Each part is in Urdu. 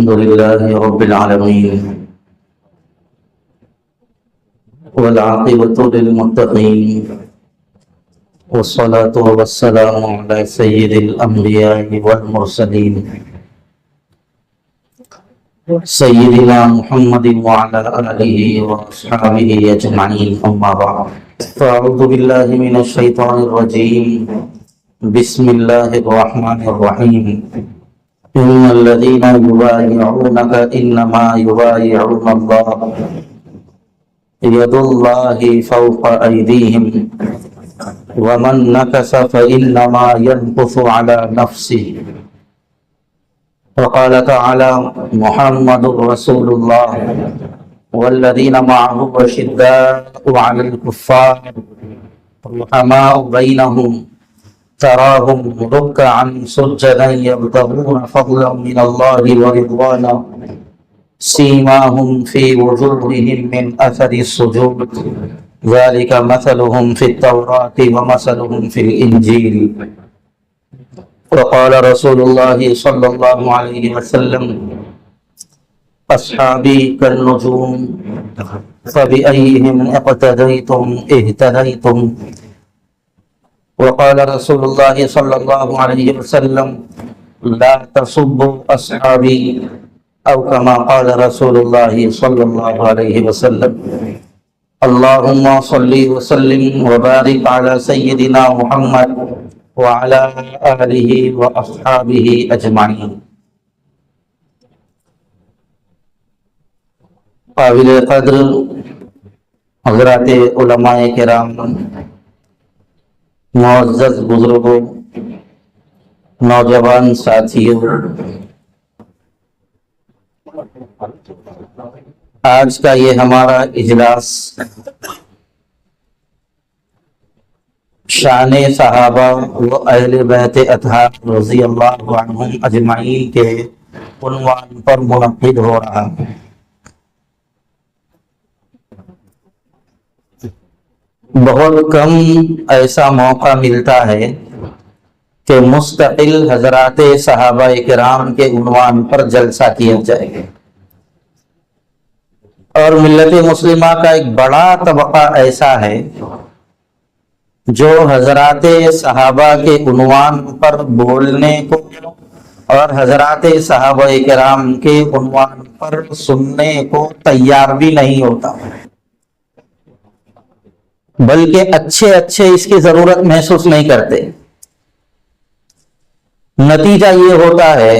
الحمد لله رب العالمين والعاقبة للمتقين والصلاة والسلام على سيد الأنبياء والمرسلين سيدنا محمد وعلى آله وأصحابه أجمعين أما بعد فأعوذ بالله من الشيطان الرجيم بسم الله الرحمن الرحيم إن الذين يبايعونك إنما يبايعون الله يد الله فوق أيديهم ومن نكث فإنما ينكث على نفسه وقال تعالى محمد رسول الله والذين معه أشداء على الكفار رحماء بينهم تراهم ركعا سجدا يبتغون فضلا من الله ورضوانا سيماهم في وجوههم من أثر السجود ذلك مثلهم في التوراة ومثلهم في الإنجيل وقال رسول الله صلى الله عليه وسلم أصحابي كالنجوم فبأيهم اقتديتم اهتديتم وقال رسول الله صلى الله عليه وسلم لا تصبوا أصحابي أو كما قال رسول الله صلى الله عليه وسلم اللهم صل وسلم وبارك على سيدنا محمد وعلى آله وأصحابه أجمعين قابل قدر حضرات علماء کرام، معزز بزرگوں، نوجوان ساتھیوں، آج کا یہ ہمارا اجلاس شان صحابہ و اہل بیت اطہار رضی اللہ عنہم اجمعین کے عنوان پر منعقد ہو رہا ہے۔ بہت کم ایسا موقع ملتا ہے کہ مستقل حضرات صحابہ کرام کے عنوان پر جلسہ کیا جائے، اور ملت مسلمہ کا ایک بڑا طبقہ ایسا ہے جو حضرات صحابہ کے عنوان پر بولنے کو اور حضرات صحابہ کرام کے عنوان پر سننے کو تیار بھی نہیں ہوتا، بلکہ اچھے اس کی ضرورت محسوس نہیں کرتے۔ نتیجہ یہ ہوتا ہے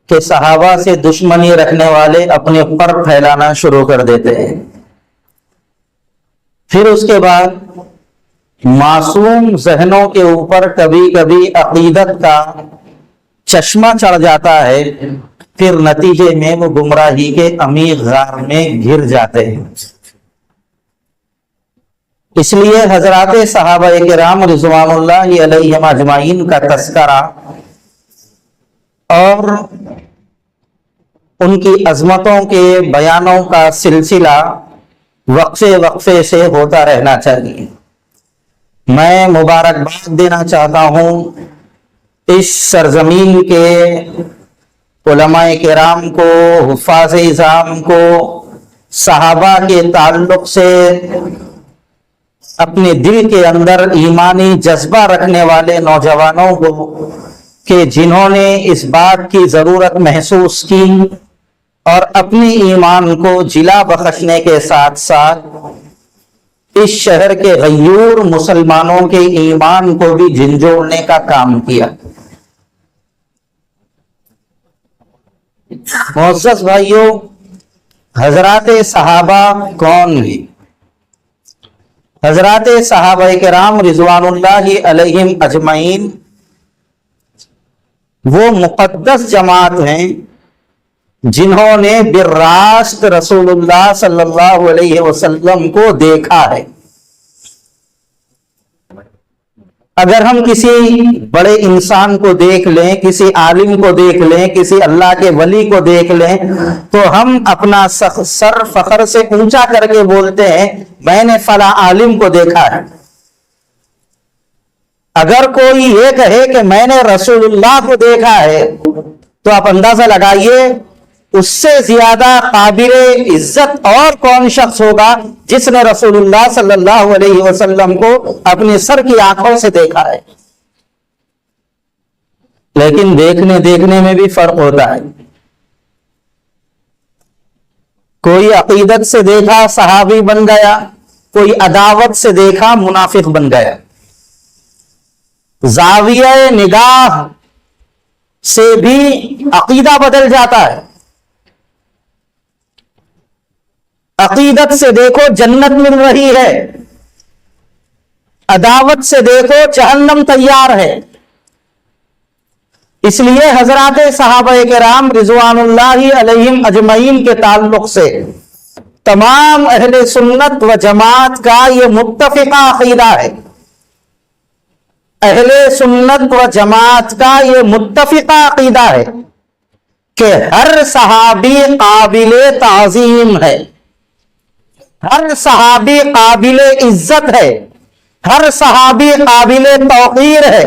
کہ صحابہ سے دشمنی رکھنے والے اپنے پر پھیلانا شروع کر دیتے ہیں، پھر اس کے بعد معصوم ذہنوں کے اوپر کبھی کبھی عقیدت کا چشمہ چڑھ جاتا ہے، پھر نتیجے میں وہ گمراہی کے عمیق غار میں گر جاتے ہیں۔ اس لیے حضرات صحابہ کرام رضوان اللہ علیہم اجمعین کا تذکرہ اور ان کی عظمتوں کے بیانوں کا سلسلہ وقفے سے ہوتا رہنا چاہیے۔ میں مبارکباد دینا چاہتا ہوں اس سرزمین کے علماء کرام کو، حفاظ اعظام کو، صحابہ کے تعلق سے اپنے دل کے اندر ایمانی جذبہ رکھنے والے نوجوانوں کو کہ جنہوں نے اس بات کی ضرورت محسوس کی اور اپنی ایمان کو جلا بخشنے کے ساتھ ساتھ اس شہر کے غیور مسلمانوں کے ایمان کو بھی جھنجھوڑنے کا کام کیا۔ معزز بھائیوں، حضرات صحابہ کون ہیں؟ حضرات صحابہ کرام رضوان اللہ علیہم اجمعین وہ مقدس جماعت ہیں جنہوں نے بالراست رسول اللہ صلی اللہ علیہ وسلم کو دیکھا ہے۔ اگر ہم کسی بڑے انسان کو دیکھ لیں، کسی عالم کو دیکھ لیں، کسی اللہ کے ولی کو دیکھ لیں، تو ہم اپنا سر فخر سے اونچا کر کے بولتے ہیں میں نے فلاں عالم کو دیکھا ہے۔ اگر کوئی یہ کہے کہ میں نے رسول اللہ کو دیکھا ہے تو آپ اندازہ لگائیے اس سے زیادہ قابل عزت اور کون شخص ہوگا جس نے رسول اللہ صلی اللہ علیہ وسلم کو اپنے سر کی آنکھوں سے دیکھا ہے. لیکن دیکھنے میں بھی فرق ہوتا ہے. کوئی عقیدت سے دیکھا صحابی بن گیا، کوئی عداوت سے دیکھا منافق بن گیا. زاویہ نگاہ سے بھی عقیدہ بدل جاتا ہے. عقیدت سے دیکھو جنت مل رہی ہے، عداوت سے دیکھو جہنم تیار ہے. اس لیے حضرات صحابہ کرام رضوان اللہ علیہم اجمعین کے تعلق سے تمام اہل سنت و جماعت کا یہ متفقہ عقیدہ ہے. اہل سنت و جماعت کا یہ متفقہ عقیدہ ہے کہ ہر صحابی قابل تعظیم ہے، ہر صحابی قابل عزت ہے، ہر صحابی قابل توقیر ہے.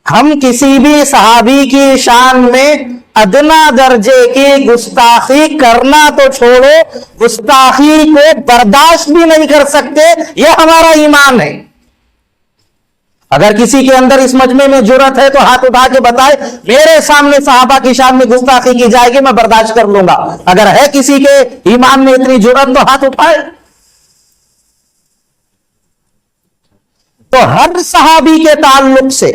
ہم کسی بھی صحابی کی شان میں ادنا درجے کی گستاخی کرنا تو چھوڑو، گستاخی کو برداشت بھی نہیں کر سکتے. یہ ہمارا ایمان ہے. اگر کسی کے اندر اس مجمع میں جرأت ہے تو ہاتھ اٹھا کے بتائے میرے سامنے صحابہ کی شان میں گستاخی کی جائے گی میں برداشت کر لوں گا. اگر ہے کسی کے ایمان میں اتنی جرأت تو ہاتھ اٹھائے. تو ہر صحابی کے تعلق سے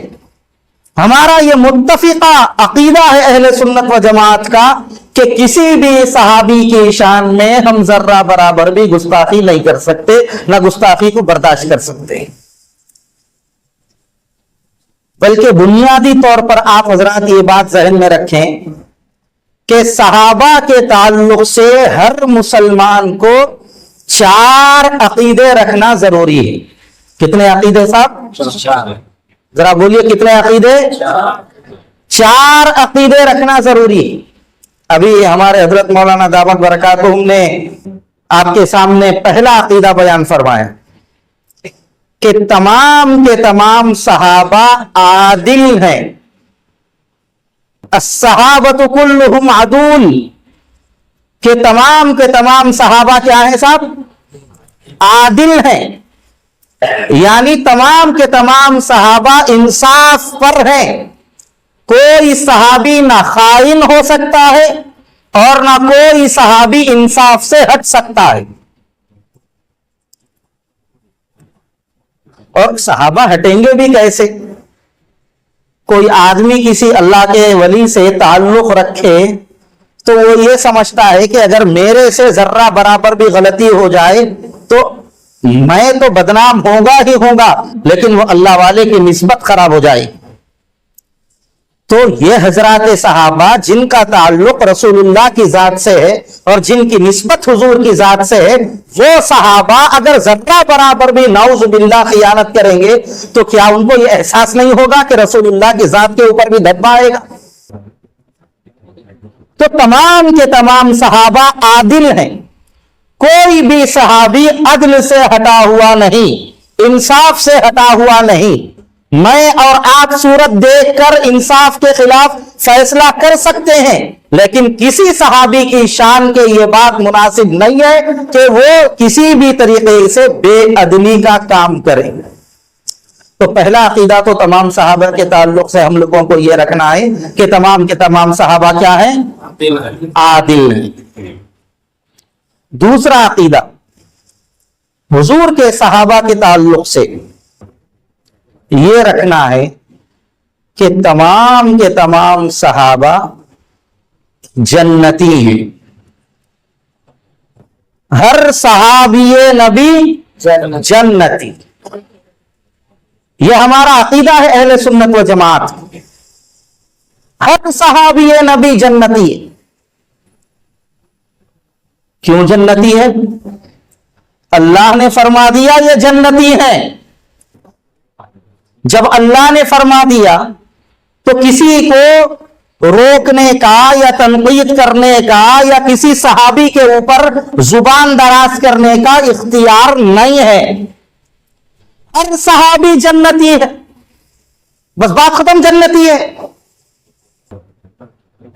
ہمارا یہ متفقہ عقیدہ ہے اہل سنت و جماعت کا کہ کسی بھی صحابی کی شان میں ہم ذرہ برابر بھی گستاخی نہیں کر سکتے، نہ گستاخی کو برداشت کر سکتے. بلکہ بنیادی طور پر آپ حضرات یہ بات ذہن میں رکھیں کہ صحابہ کے تعلق سے ہر مسلمان کو 4 عقیدے رکھنا ضروری ہے. کتنے عقیدے صاحب؟ ذرا بولیے کتنے عقیدے؟ 4 عقیدے رکھنا ضروری ہے. ابھی ہمارے حضرت مولانا دامت برکاتہم نے آپ کے سامنے پہلا عقیدہ بیان فرمایا کہ تمام کے تمام صحابہ عادل ہیں. الصحابۃ کلہم عدول، کہ تمام کے تمام صحابہ کیا ہیں صاحب؟ عادل ہیں. یعنی تمام کے تمام صحابہ انصاف پر ہیں. کوئی صحابی نہ خائن ہو سکتا ہے اور نہ کوئی صحابی انصاف سے ہٹ سکتا ہے. اور صحابہ ہٹیں گے بھی کیسے؟ کوئی آدمی کسی اللہ کے ولی سے تعلق رکھے تو وہ یہ سمجھتا ہے کہ اگر میرے سے ذرہ برابر بھی غلطی ہو جائے تو میں تو بدنام ہوگا ہی ہوگا، لیکن وہ اللہ والے کی نسبت خراب ہو جائے. تو یہ حضرات صحابہ جن کا تعلق رسول اللہ کی ذات سے ہے اور جن کی نسبت حضور کی ذات سے ہے، وہ صحابہ اگر ذرہ برابر بھی نعوذ باللہ خیانت کریں گے تو کیا ان کو یہ احساس نہیں ہوگا کہ رسول اللہ کی ذات کے اوپر بھی دھبا آئے گا؟ تو تمام کے تمام صحابہ عادل ہیں. کوئی بھی صحابی عدل سے ہٹا ہوا نہیں، انصاف سے ہٹا ہوا نہیں. میں اور آپ صورت دیکھ کر انصاف کے خلاف فیصلہ کر سکتے ہیں، لیکن کسی صحابی کی شان کے یہ بات مناسب نہیں ہے کہ وہ کسی بھی طریقے سے بے عدلی کا کام کریں. تو پہلا عقیدہ تو تمام صحابہ کے تعلق سے ہم لوگوں کو یہ رکھنا ہے کہ تمام کے تمام صحابہ کیا ہیں؟ عادل ہیں. دوسرا عقیدہ حضور کے صحابہ کے تعلق سے یہ رکھنا ہے کہ تمام کے تمام صحابہ جنتی ہیں. ہر صحابی نبی جنتی. یہ ہمارا عقیدہ ہے اہل سنت و جماعت. ہر صحابی نبی جنتی ہے. کیوں جنتی ہے؟ اللہ نے فرما دیا یہ جنتی ہیں. جب اللہ نے فرما دیا تو کسی کو روکنے کا یا تنقید کرنے کا یا کسی صحابی کے اوپر زبان دراز کرنے کا اختیار نہیں ہے. ہر صحابی جنتی ہے، بس بات ختم، جنتی ہے.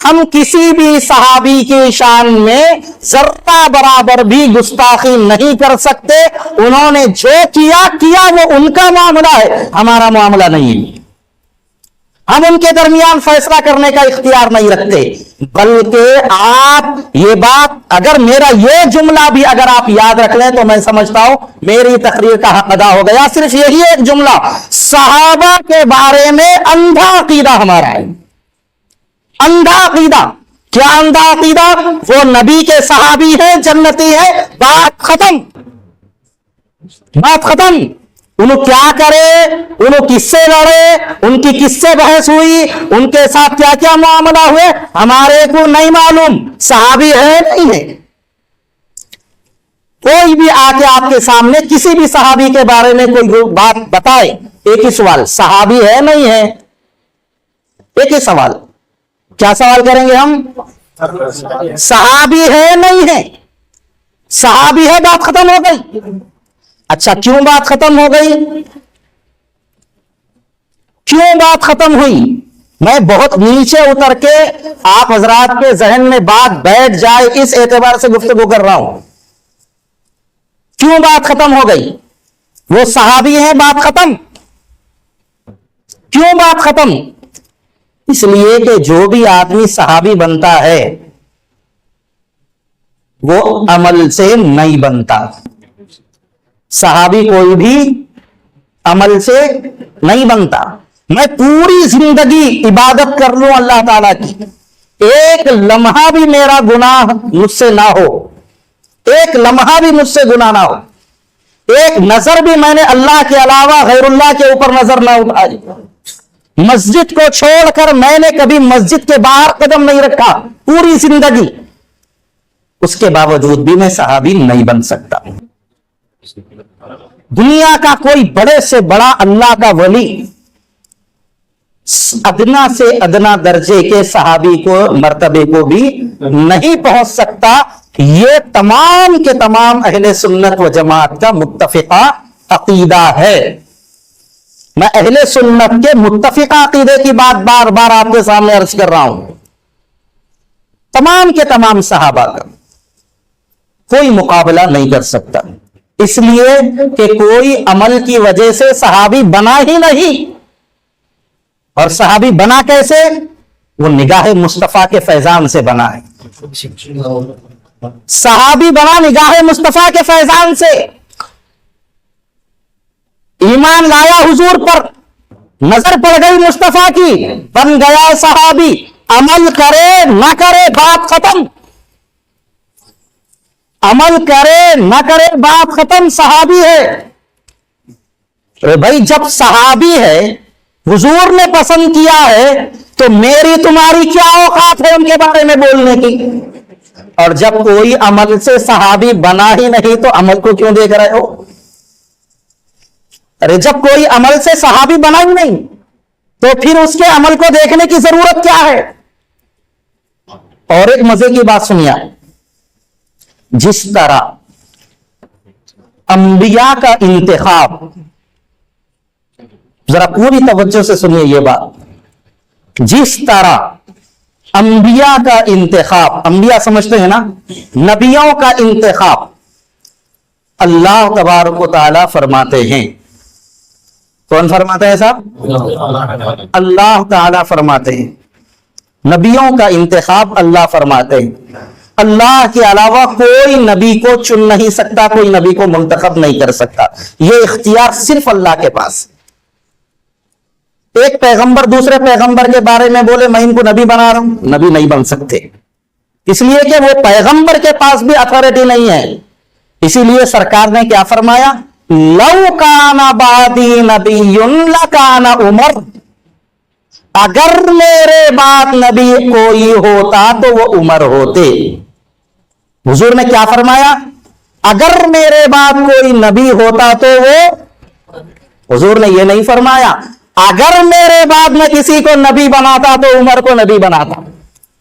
ہم کسی بھی صحابی کی شان میں ذرہ برابر بھی گستاخی نہیں کر سکتے. انہوں نے جو کیا وہ ان کا معاملہ ہے, ہمارا معاملہ نہیں ہے. ہم ان کے درمیان فیصلہ کرنے کا اختیار نہیں رکھتے, بلکہ آپ یہ بات, اگر میرا یہ جملہ بھی اگر آپ یاد رکھ لیں تو میں سمجھتا ہوں میری تقریر کا حق ادا ہو گیا. صرف یہی ایک جملہ, صحابہ کے بارے میں اندھا عقیدہ ہمارا ہے. اندھا عقیدہ. کیا اندھا عقیدہ؟ وہ نبی کے صحابی ہیں, جنتی ہیں, بات ختم. بات ختم. انہوں کیا کرے, انہوں کس سے لڑے, ان کی کس سے بحث ہوئی, ان کے ساتھ کیا کیا معاملہ ہوئے, ہمارے کو نہیں معلوم. صحابی ہے نہیں ہے. کوئی بھی آ کے آپ کے سامنے کسی بھی صحابی کے بارے میں کوئی بات بتائے, ایک ہی سوال, صحابی ہے نہیں ہے؟ ایک ہی سوال. کیا سوال کریں گے ہم؟ صحابی ہے نہیں ہے؟ صحابی ہے, بات ختم ہو گئی. اچھا, کیوں بات ختم ہو گئی؟ کیوں بات ختم ہوئی؟ میں بہت نیچے اتر کے آپ حضرات کے ذہن میں بات بیٹھ جائے اس اعتبار سے گفتگو کر رہا ہوں. کیوں بات ختم ہو گئی؟ وہ صحابی ہیں, بات ختم. کیوں بات ختم؟ اس لیے کہ جو بھی آدمی صحابی بنتا ہے وہ عمل سے نہیں بنتا. صحابی کوئی بھی عمل سے نہیں بنتا. میں پوری زندگی عبادت کر لوں اللہ تعالیٰ کی, ایک لمحہ بھی میرا گناہ مجھ سے نہ ہو, ایک لمحہ بھی مجھ سے گناہ نہ ہو, ایک نظر بھی میں نے اللہ کے علاوہ غیر اللہ کے اوپر نظر نہ اٹھائی, مسجد کو چھوڑ کر میں نے کبھی مسجد کے باہر قدم نہیں رکھا پوری زندگی, اس کے باوجود بھی میں صحابی نہیں بن سکتا. دنیا کا کوئی بڑے سے بڑا اللہ کا ولی ادنا سے ادنا درجے کے صحابی کو مرتبے کو بھی نہیں پہنچ سکتا. یہ تمام کے تمام اہل سنت و جماعت کا متفقہ عقیدہ ہے. میں اہل سنت کے متفقہ عقیدے کی بات بار بار آپ کے سامنے عرض کر رہا ہوں. تمام کے تمام صحابہ کا کوئی مقابلہ نہیں کر سکتا, اس لیے کہ کوئی عمل کی وجہ سے صحابی بنا ہی نہیں. اور صحابی بنا کیسے؟ وہ نگاہ مصطفیٰ کے فیضان سے بنا ہے. صحابی بنا نگاہ مصطفیٰ کے فیضان سے. ایمان لایا حضور پر, نظر پڑ گئی مصطفیٰ کی, بن گیا صحابی. عمل کرے نہ کرے بات ختم. عمل کرے نہ کرے بات ختم, صحابی ہے. بھائی جب صحابی ہے, حضور نے پسند کیا ہے, تو میری تمہاری کیا اوقات ہے ان کے بارے میں بولنے کی؟ اور جب کوئی عمل سے صحابی بنا ہی نہیں تو عمل کو کیوں دیکھ رہے ہو؟ ارے جب کوئی عمل سے صحابی بنا ہی نہیں تو پھر اس کے عمل کو دیکھنے کی ضرورت کیا ہے؟ اور ایک مزے کی بات سنیے, جس طرح انبیاء کا انتخاب, ذرا پوری توجہ سے سنیے یہ بات, جس طرح انبیاء کا انتخاب, انبیاء سمجھتے ہیں نا, نبیوں کا انتخاب اللہ تبارک و تعالی فرماتے ہیں. کون فرماتے ہیں صاحب؟ اللہ تعالی فرماتے ہیں. نبیوں کا انتخاب اللہ فرماتے ہیں. اللہ کے علاوہ کوئی نبی کو چن نہیں سکتا, کوئی نبی کو منتخب نہیں کر سکتا. یہ اختیار صرف اللہ کے پاس. ایک پیغمبر دوسرے پیغمبر کے بارے میں بولے میں ان کو نبی بنا رہا ہوں, نبی نہیں بن سکتے, اس لیے کہ وہ پیغمبر کے پاس بھی اتھارٹی نہیں ہے. اسی لیے سرکار نے کیا فرمایا, لو کان بعدی نبی لکان عمر, اگر میرے بعد نبی کوئی ہوتا تو وہ عمر ہوتے. حضور نے کیا فرمایا, اگر میرے بعد کوئی نبی ہوتا تو وہ, حضور نے یہ نہیں فرمایا اگر میرے بعد میں کسی کو نبی بناتا تو عمر کو نبی بناتا.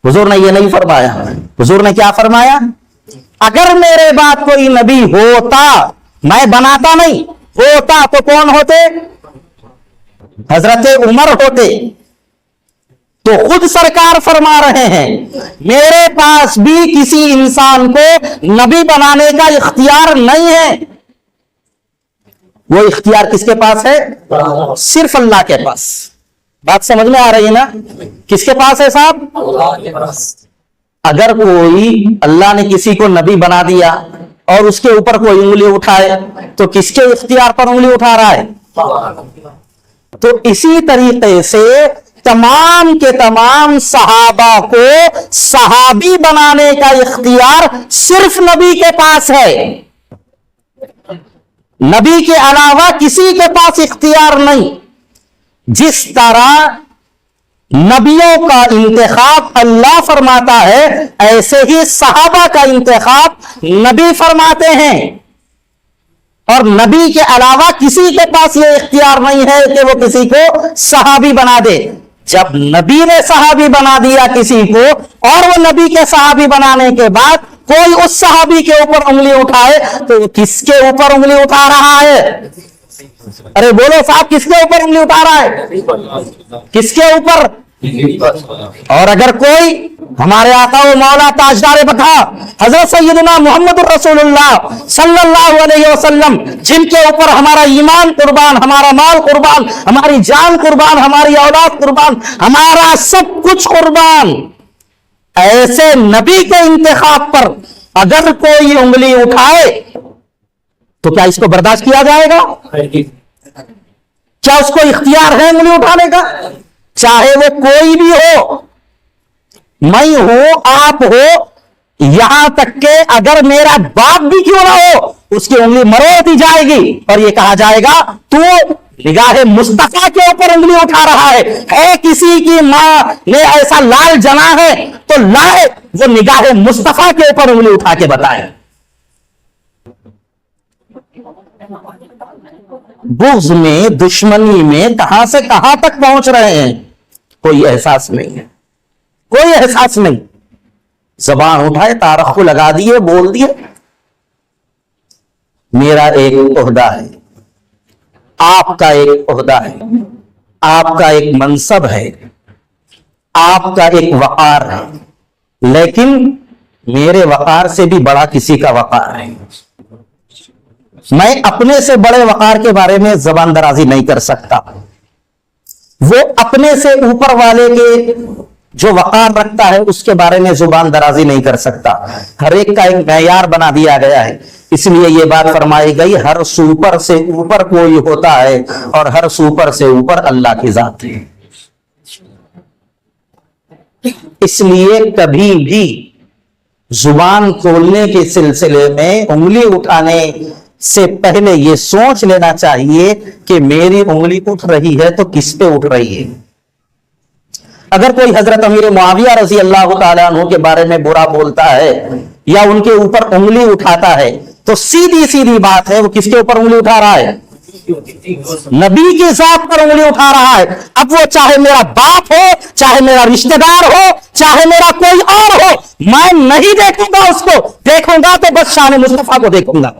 حضور نے یہ نہیں فرمایا. حضور نے کیا فرمایا, اگر میرے بعد کوئی نبی ہوتا, میں بناتا نہیں, ہوتا تو کون ہوتے؟ حضرت عمر ہوتے. تو خود سرکار فرما رہے ہیں میرے پاس بھی کسی انسان کو نبی بنانے کا اختیار نہیں ہے. وہ اختیار کس کے پاس ہے؟ صرف اللہ کے پاس. بات سمجھ میں آ رہی ہے نا؟ کس کے پاس ہے صاحب؟ اگر کوئی اللہ نے کسی کو نبی بنا دیا اور اس کے اوپر کوئی انگلی اٹھائے تو کس کے اختیار پر انگلی اٹھا رہا ہے؟ تو اسی طریقے سے تمام کے تمام صحابہ کو صحابی بنانے کا اختیار صرف نبی کے پاس ہے. نبی کے علاوہ کسی کے پاس اختیار نہیں. جس طرح نبیوں کا انتخاب اللہ فرماتا ہے ایسے ہی صحابہ کا انتخاب نبی فرماتے ہیں. اور نبی کے علاوہ کسی کے پاس یہ اختیار نہیں ہے کہ وہ کسی کو صحابی بنا دے. جب نبی نے صحابی بنا دیا کسی کو اور وہ نبی کے صحابی بنانے کے بعد کوئی اس صحابی کے اوپر انگلی اٹھائے تو وہ کس کے اوپر انگلی اٹھا رہا ہے؟ ارے بولو صاحب, کس کے اوپر انگلی اٹھا رہا ہے؟ کس کے اوپر؟ اور اگر کوئی ہمارے آقا و مولا تاجدار بقا حضرت سیدنا محمد رسول اللہ صلی اللہ علیہ وسلم, جن کے اوپر ہمارا ایمان قربان, ہمارا مال قربان, ہماری جان قربان, ہماری اولاد قربان, ہمارا سب کچھ قربان, ایسے نبی کے انتخاب پر اگر کوئی انگلی اٹھائے تو کیا اس کو برداشت کیا جائے گا؟ کیا اس کو اختیار ہے انگلی اٹھانے کا؟ چاہے وہ کوئی بھی ہو, میں ہوں, آپ ہو, یہاں تک کہ اگر میرا باپ بھی کیوں نہ ہو اس کی انگلی مروڑ دی جائے گی اور یہ کہا جائے گا تو نگاہ مصطفیٰ کے اوپر انگلی اٹھا رہا ہے کسی کی ماں نے ایسا لال جنا ہے تو لائے وہ نگاہ مصطفیٰ کے اوپر انگلی اٹھا کے بتائے. بغض میں, دشمنی میں کہاں سے کہاں تک پہنچ رہے ہیں کوئی احساس نہیں ہے, کوئی احساس نہیں. زبان اٹھائے, تارخ کو لگا دیے, بول دیے. میرا ایک عہدہ ہے, آپ کا ایک عہدہ ہے, آپ کا ایک منصب ہے, آپ کا ایک وقار ہے, لیکن میرے وقار سے بھی بڑا کسی کا وقار ہے. میں اپنے سے بڑے وقار کے بارے میں زبان درازی نہیں کر سکتا. وہ اپنے سے اوپر والے کے جو وقار رکھتا ہے اس کے بارے میں زبان درازی نہیں کر سکتا. ہر ایک کا ایک معیار بنا دیا گیا ہے. اس لیے یہ بات فرمائی گئی ہر سوپر سے اوپر کوئی ہوتا ہے اور ہر سوپر سے اوپر اللہ کی ذات ہے. اس لیے کبھی بھی زبان کھولنے کے سلسلے میں انگلی اٹھانے سے پہلے یہ سوچ لینا چاہیے کہ میری انگلی اٹھ رہی ہے تو کس پہ اٹھ رہی ہے. اگر کوئی حضرت امیر معاویہ رضی اللہ تعالیٰ عنہ کے بارے میں برا بولتا ہے یا ان کے اوپر انگلی اٹھاتا ہے تو سیدھی سیدھی بات ہے وہ کس کے اوپر انگلی اٹھا رہا ہے؟ نبی کی ذات پر انگلی اٹھا رہا ہے. اب وہ چاہے میرا باپ ہو, چاہے میرا رشتہ دار ہو, چاہے میرا کوئی اور ہو, میں نہیں دیکھوں گا اس کو. دیکھوں گا تو بس شان مصطفیٰ کو دیکھوں گا,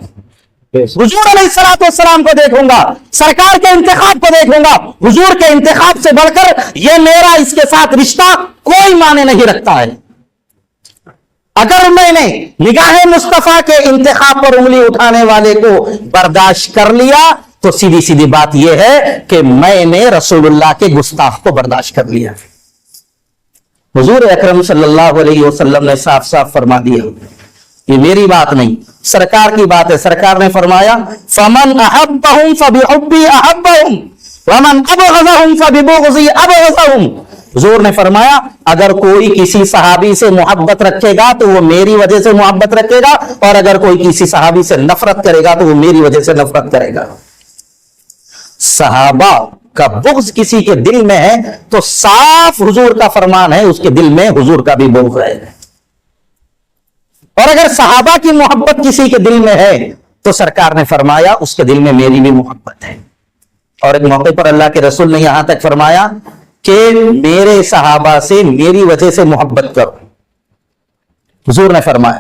حضور علیہ الصلوۃ والسلام کو دیکھوں گا, سرکار کے انتخاب کو دیکھوں گا. حضور کے انتخاب سے بڑھ کر یہ میرا اس کے ساتھ رشتہ کوئی معنی نہیں رکھتا ہے. اگر میں نے نگاہ مصطفیٰ کے انتخاب پر انگلی اٹھانے والے کو برداشت کر لیا تو سیدھی سیدھی بات یہ ہے کہ میں نے رسول اللہ کے گستاخ کو برداشت کر لیا. حضور اکرم صلی اللہ علیہ وسلم نے صاف صاف فرما دیا, یہ میری بات نہیں, سرکار کی بات ہے. سرکار نے فرمایا فمن احبہم فبحبی احبہم ومن ابغضہم فببغضی ابغضہم. حضور نے فرمایا اگر کوئی کسی صحابی سے محبت رکھے گا تو وہ میری وجہ سے محبت رکھے گا, اور اگر کوئی کسی صحابی سے نفرت کرے گا تو وہ میری وجہ سے نفرت کرے گا. صحابہ کا بغض کسی کے دل میں ہے تو صاف حضور کا فرمان ہے اس کے دل میں حضور کا بھی بغض ہے. اور اگر صحابہ کی محبت کسی کے دل میں ہے تو سرکار نے فرمایا اس کے دل میں میری بھی محبت ہے. اور ایک موقع پر اللہ کے رسول نے یہاں تک فرمایا کہ میرے صحابہ سے میری وجہ سے محبت کرو. حضور نے فرمایا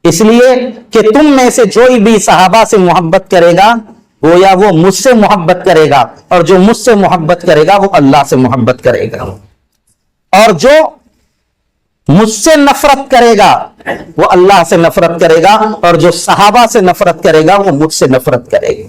اس لیے کہ تم میں سے جو بھی صحابہ سے محبت کرے گا گویا وہ مجھ سے محبت کرے گا, اور جو مجھ سے محبت کرے گا وہ اللہ سے محبت کرے گا. اور جو مجھ سے نفرت کرے گا وہ اللہ سے نفرت کرے گا, اور جو صحابہ سے نفرت کرے گا وہ مجھ سے نفرت کرے گا.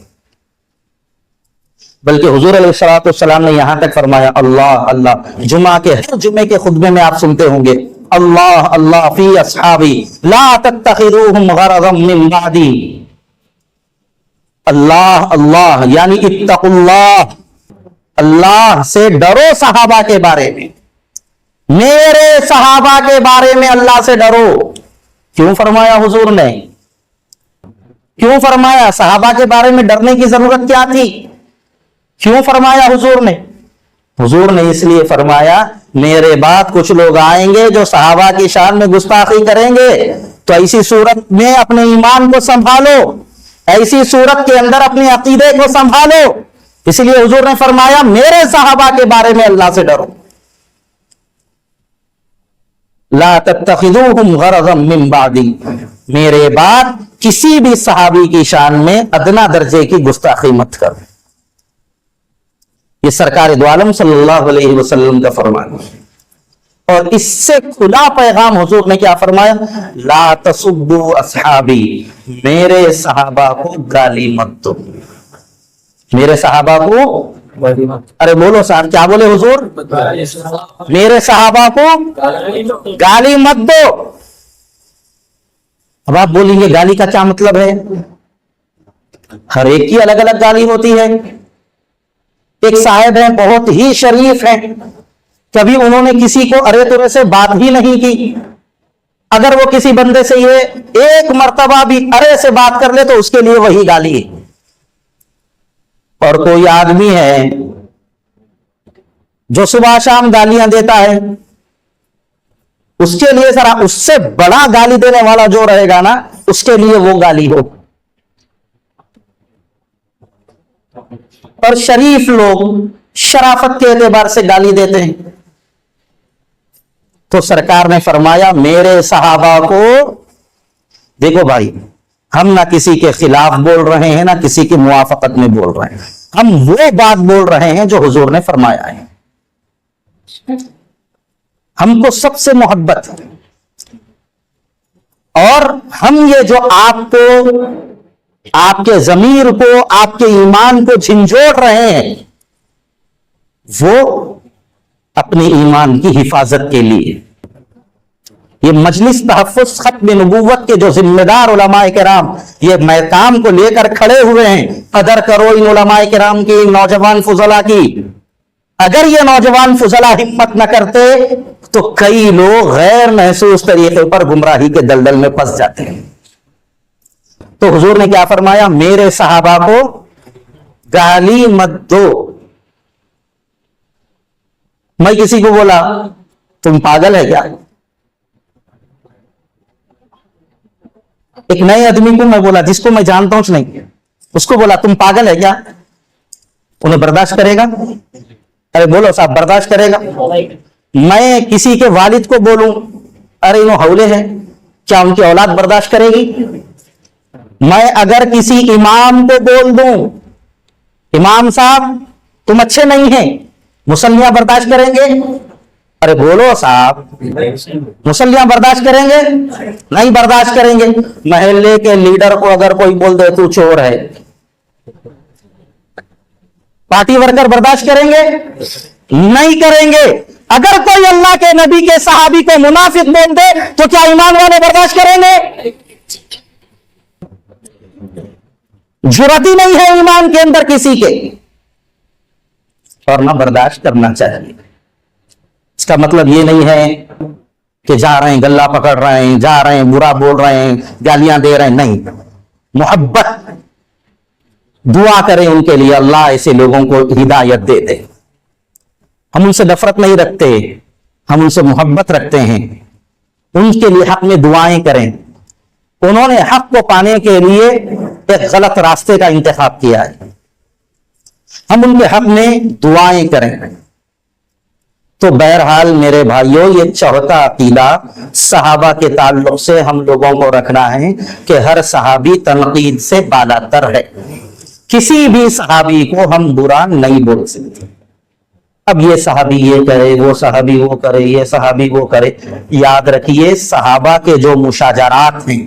بلکہ حضور علیہ الصلوۃ والسلام نے یہاں تک فرمایا اللہ اللہ. جمعہ کے ہر جمعے کے خطبے میں آپ سنتے ہوں گے اللہ اللہ فی اصحابی لا تتخذوهم غرضا من بعدی. اللہ اللہ یعنی اتقوا اللہ, اللہ سے ڈرو صحابہ کے بارے میں, میرے صحابہ کے بارے میں اللہ سے ڈرو. کیوں فرمایا حضور نے؟ کیوں فرمایا؟ صحابہ کے بارے میں ڈرنے کی ضرورت کیا تھی؟ کیوں فرمایا حضور نے؟ حضور نے اس لیے فرمایا میرے بعد کچھ لوگ آئیں گے جو صحابہ کی شان میں گستاخی کریں گے, تو ایسی صورت میں اپنے ایمان کو سنبھالو, ایسی صورت کے اندر اپنے عقیدے کو سنبھالو. اس لیے حضور نے فرمایا میرے صحابہ کے بارے میں اللہ سے ڈرو. لا تتخذوهم غرضا من بعدی, میرے بعد کسی بھی صحابی کی شان میں ادنا درجے کی گستاخی مت کرو. یہ سرکار دو عالم صلی اللہ علیہ وسلم کا فرمان ہے. اور اس سے کھلا پیغام حضور نے کیا فرمایا؟ لا تسبوا اصحابی, میرے صحابہ کو گالی مت دو. میرے صحابہ کو, ارے بولو صاحب, کیا بولے حضور؟ میرے صحابہ کو گالی مت دو. اب آپ بولیں گے گالی کا کیا مطلب ہے؟ ہر ایک کی الگ الگ گالی ہوتی ہے. ایک صاحب ہیں بہت ہی شریف ہیں, کبھی انہوں نے کسی کو ارے ترے سے بات بھی نہیں کی. اگر وہ کسی بندے سے یہ ایک مرتبہ بھی ارے سے بات کر لے تو اس کے لیے وہی گالی. اور کوئی آدمی ہے جو صبح شام گالیاں دیتا ہے, اس کے لیے ذرا اس سے بڑا گالی دینے والا جو رہے گا نا, اس کے لیے وہ گالی ہو. اور شریف لوگ شرافت کے اعتبار سے گالی دیتے ہیں. تو سرکار نے فرمایا میرے صحابہ کو, دیکھو بھائی ہم نہ کسی کے خلاف بول رہے ہیں نہ کسی کی موافقت میں بول رہے ہیں, ہم وہ بات بول رہے ہیں جو حضور نے فرمایا ہے. ہم کو سب سے محبت ہے, اور ہم یہ جو آپ کو, آپ کے ضمیر کو, آپ کے ایمان کو جھنجھوڑ رہے ہیں, وہ اپنے ایمان کی حفاظت کے لیے. یہ مجلس تحفظ ختم نبوت کے جو ذمہ دار علماء کرام یہ کام کو لے کر کھڑے ہوئے ہیں, قدر کرو ان علماء کرام کی, نوجوان فضلا کی. اگر یہ نوجوان فضلا ہمت نہ کرتے تو کئی لوگ غیر محسوس طریقے پر گمراہی کے دلدل میں پھنس جاتے ہیں. تو حضور نے کیا فرمایا؟ میرے صحابہ کو گالی مت دو. میں کسی کو بولا تم پاگل ہے کیا, ایک نئے آدمی کو میں بولا جس کو میں جانتا ہوں نہیں, اس کو بولا تم پاگل ہے کیا, انہیں برداشت کرے گا؟ ارے بولو صاحب, برداشت کرے گا؟ میں کسی کے والد کو بولوں ارے انہوں حولے ہیں, کیا ان کی اولاد برداشت کرے گی؟ میں اگر کسی امام کو بول دوں امام صاحب تم اچھے نہیں ہیں, مسلیاں برداشت کریں گے؟ ارے بولو صاحب, مسلیاں برداشت کریں گے؟ نہیں برداشت کریں گے. محلے کے لیڈر کو اگر کوئی بول دے تو چور ہے, پارٹی ورکر برداشت کریں گے؟ نہیں کریں گے. اگر کوئی اللہ کے نبی کے صحابی کو منافق بول دے تو کیا ایمان والے برداشت کریں گے؟ جرأت ہی نہیں ہے ایمان کے اندر کسی کے, اور نہ برداشت کرنا چاہیے. اس کا مطلب یہ نہیں ہے کہ جا رہے ہیں گلا پکڑ رہے ہیں, جا رہے ہیں برا بول رہے ہیں, گالیاں دے رہے ہیں, نہیں. محبت, دعا کریں ان کے لیے اللہ ایسے لوگوں کو ہدایت دے دے. ہم ان سے نفرت نہیں رکھتے, ہم ان سے محبت رکھتے ہیں. ان کے لیے حق میں دعائیں کریں. انہوں نے حق کو پانے کے لیے ایک غلط راستے کا انتخاب کیا ہے, ہم ان کے حق میں دعائیں کریں. تو بہرحال میرے بھائیوں, یہ چوتھا عقیدہ صحابہ کے تعلق سے ہم لوگوں کو رکھنا ہے کہ ہر صحابی تنقید سے بالا تر ہے. کسی بھی صحابی کو ہم برا نہیں بول سکتے. اب یہ صحابی یہ کرے، وہ صحابی وہ کرے، یہ صحابی وہ کرے. یاد رکھیے صحابہ کے جو مشاجرات ہیں،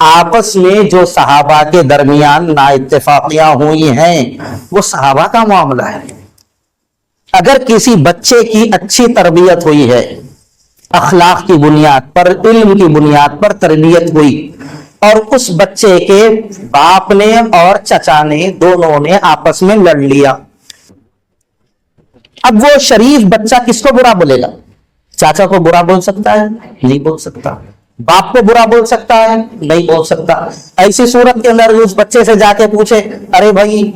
آپس میں جو صحابہ کے درمیان نا اتفاقیاں ہوئی ہیں، وہ صحابہ کا معاملہ ہے. اگر کسی بچے کی اچھی تربیت ہوئی ہے، اخلاق کی بنیاد پر، علم کی بنیاد پر تربیت ہوئی، اور اس بچے کے باپ نے اور چچا نے دونوں نے آپس میں لڑ لیا، اب وہ شریف بچہ کس کو برا بولے گا؟ چاچا کو برا بول سکتا ہے؟ نہیں بول سکتا. باپ کو برا بول سکتا ہے؟ نہیں بول سکتا. ایسی صورت کے اندر اس بچے سے جا کے پوچھے، ارے بھائی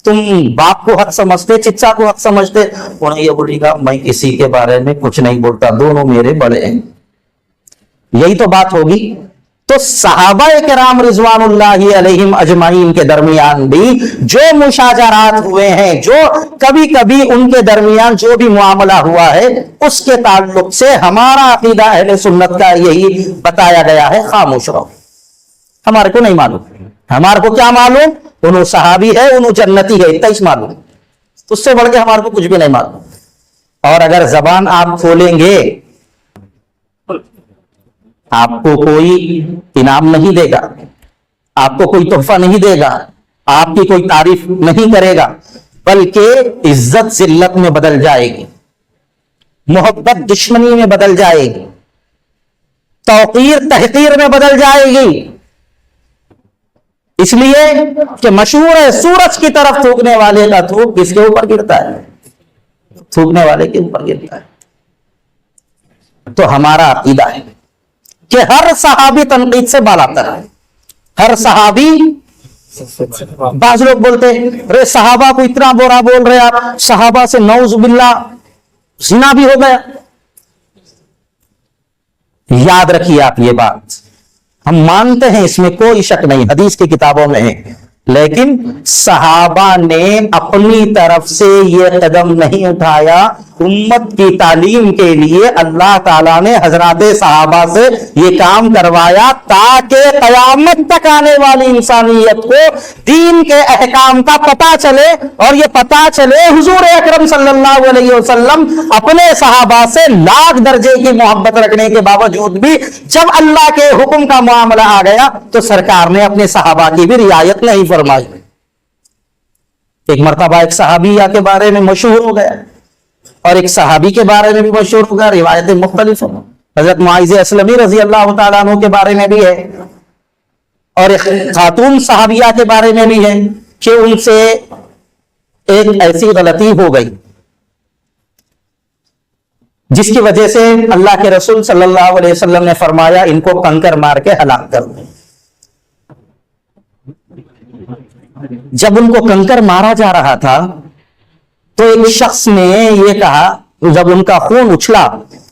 تم باپ کو حق سمجھتے، چچا کو حق سمجھتے؟ انہیں یہ بولے گا میں کسی کے بارے میں کچھ نہیں بولتا، دونوں میرے بڑے ہیں. یہی تو بات ہوگی. تو صحابہ کرام رضوان اللہ علیہم اجمعین کے درمیان بھی جو مشاجرات ہوئے ہیں، جو کبھی کبھی ان کے درمیان جو بھی معاملہ ہوا ہے، اس کے تعلق سے ہمارا عقیدہ اہل سنت کا یہی بتایا گیا ہے، خاموش رہو. ہمارے کو نہیں معلوم. ہمارے کو کیا معلوم؟ انہوں صحابی ہے، انہوں جنتی ہے، اتنا ہی معلوم. اس سے بڑھ کے ہمارے کو کچھ بھی نہیں معلوم. اور اگر زبان آپ کھولیں گے، آپ کو کوئی انعام نہیں دے گا، آپ کو کوئی تحفہ نہیں دے گا، آپ کی کوئی تعریف نہیں کرے گا، بلکہ عزت ذلت میں بدل جائے گی، محبت دشمنی میں بدل جائے گی، توقیر تحقیر میں بدل جائے گی. اس لیے کہ مشہور ہے سورج کی طرف تھوکنے والے کا تھوک کس کے اوپر گرتا ہے؟ تھوکنے والے کے اوپر گرتا ہے. تو ہمارا عقیدہ ہے کہ ہر صحابی تنقید سے بالاتر ہے. ہر صحابی، بعض لوگ بولتے ہیں ارے صحابہ کو اتنا برا بول رہے آپ، صحابہ سے نعوذ باللہ زنا بھی ہو گیا. یاد رکھیے آپ یہ بات، ہم مانتے ہیں اس میں کوئی شک نہیں، حدیث کی کتابوں میں ہے، لیکن صحابہ نے اپنی طرف سے یہ قدم نہیں اٹھایا. امت کی تعلیم کے لیے اللہ تعالیٰ نے حضرات صحابہ سے یہ کام کروایا تاکہ قیامت تک آنے والی انسانیت کو دین کے احکام کا پتہ چلے، اور یہ پتہ چلے حضور اکرم صلی اللہ علیہ وسلم اپنے صحابہ سے لاکھ درجے کی محبت رکھنے کے باوجود بھی جب اللہ کے حکم کا معاملہ آ گیا تو سرکار نے اپنے صحابہ کی بھی رعایت نہیں فرمائی. ایک مرتبہ ایک صحابیہ کے بارے میں مشہور ہو گیا، اور ایک صحابی کے بارے میں بھی مشہور ہوگا، روایتیں مختلف ہیں. حضرت معاذ اسلمی رضی اللہ تعالیٰ عنہ کے بارے میں بھی ہے، اور ایک خاتون صحابیہ کے بارے میں بھی ہے کہ ان سے ایک ایسی غلطی ہو گئی جس کی وجہ سے اللہ کے رسول صلی اللہ علیہ وسلم نے فرمایا ان کو کنکر مار کے ہلاک کر دو. جب ان کو کنکر مارا جا رہا تھا تو ایک شخص نے یہ کہا، جب ان کا خون اچھلا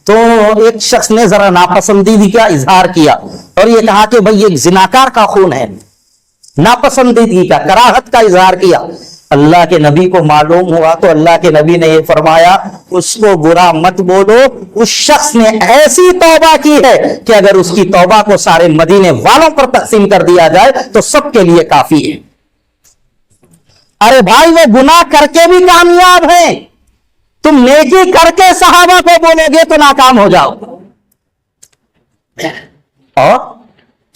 تو ایک شخص نے ذرا ناپسندیدگی کا اظہار کیا اور یہ کہا کہ بھئی یہ زناکار کا خون ہے. ناپسندیدگی کا، کراہت کا اظہار کیا. اللہ کے نبی کو معلوم ہوا تو اللہ کے نبی نے یہ فرمایا اس کو برا مت بولو، اس شخص نے ایسی توبہ کی ہے کہ اگر اس کی توبہ کو سارے مدینے والوں پر تقسیم کر دیا جائے تو سب کے لیے کافی ہے. ارے بھائی وہ گناہ کر کے بھی کامیاب ہیں، تم نیکی کر کے صحابہ کو بولو گے تو ناکام ہو جاؤ. اور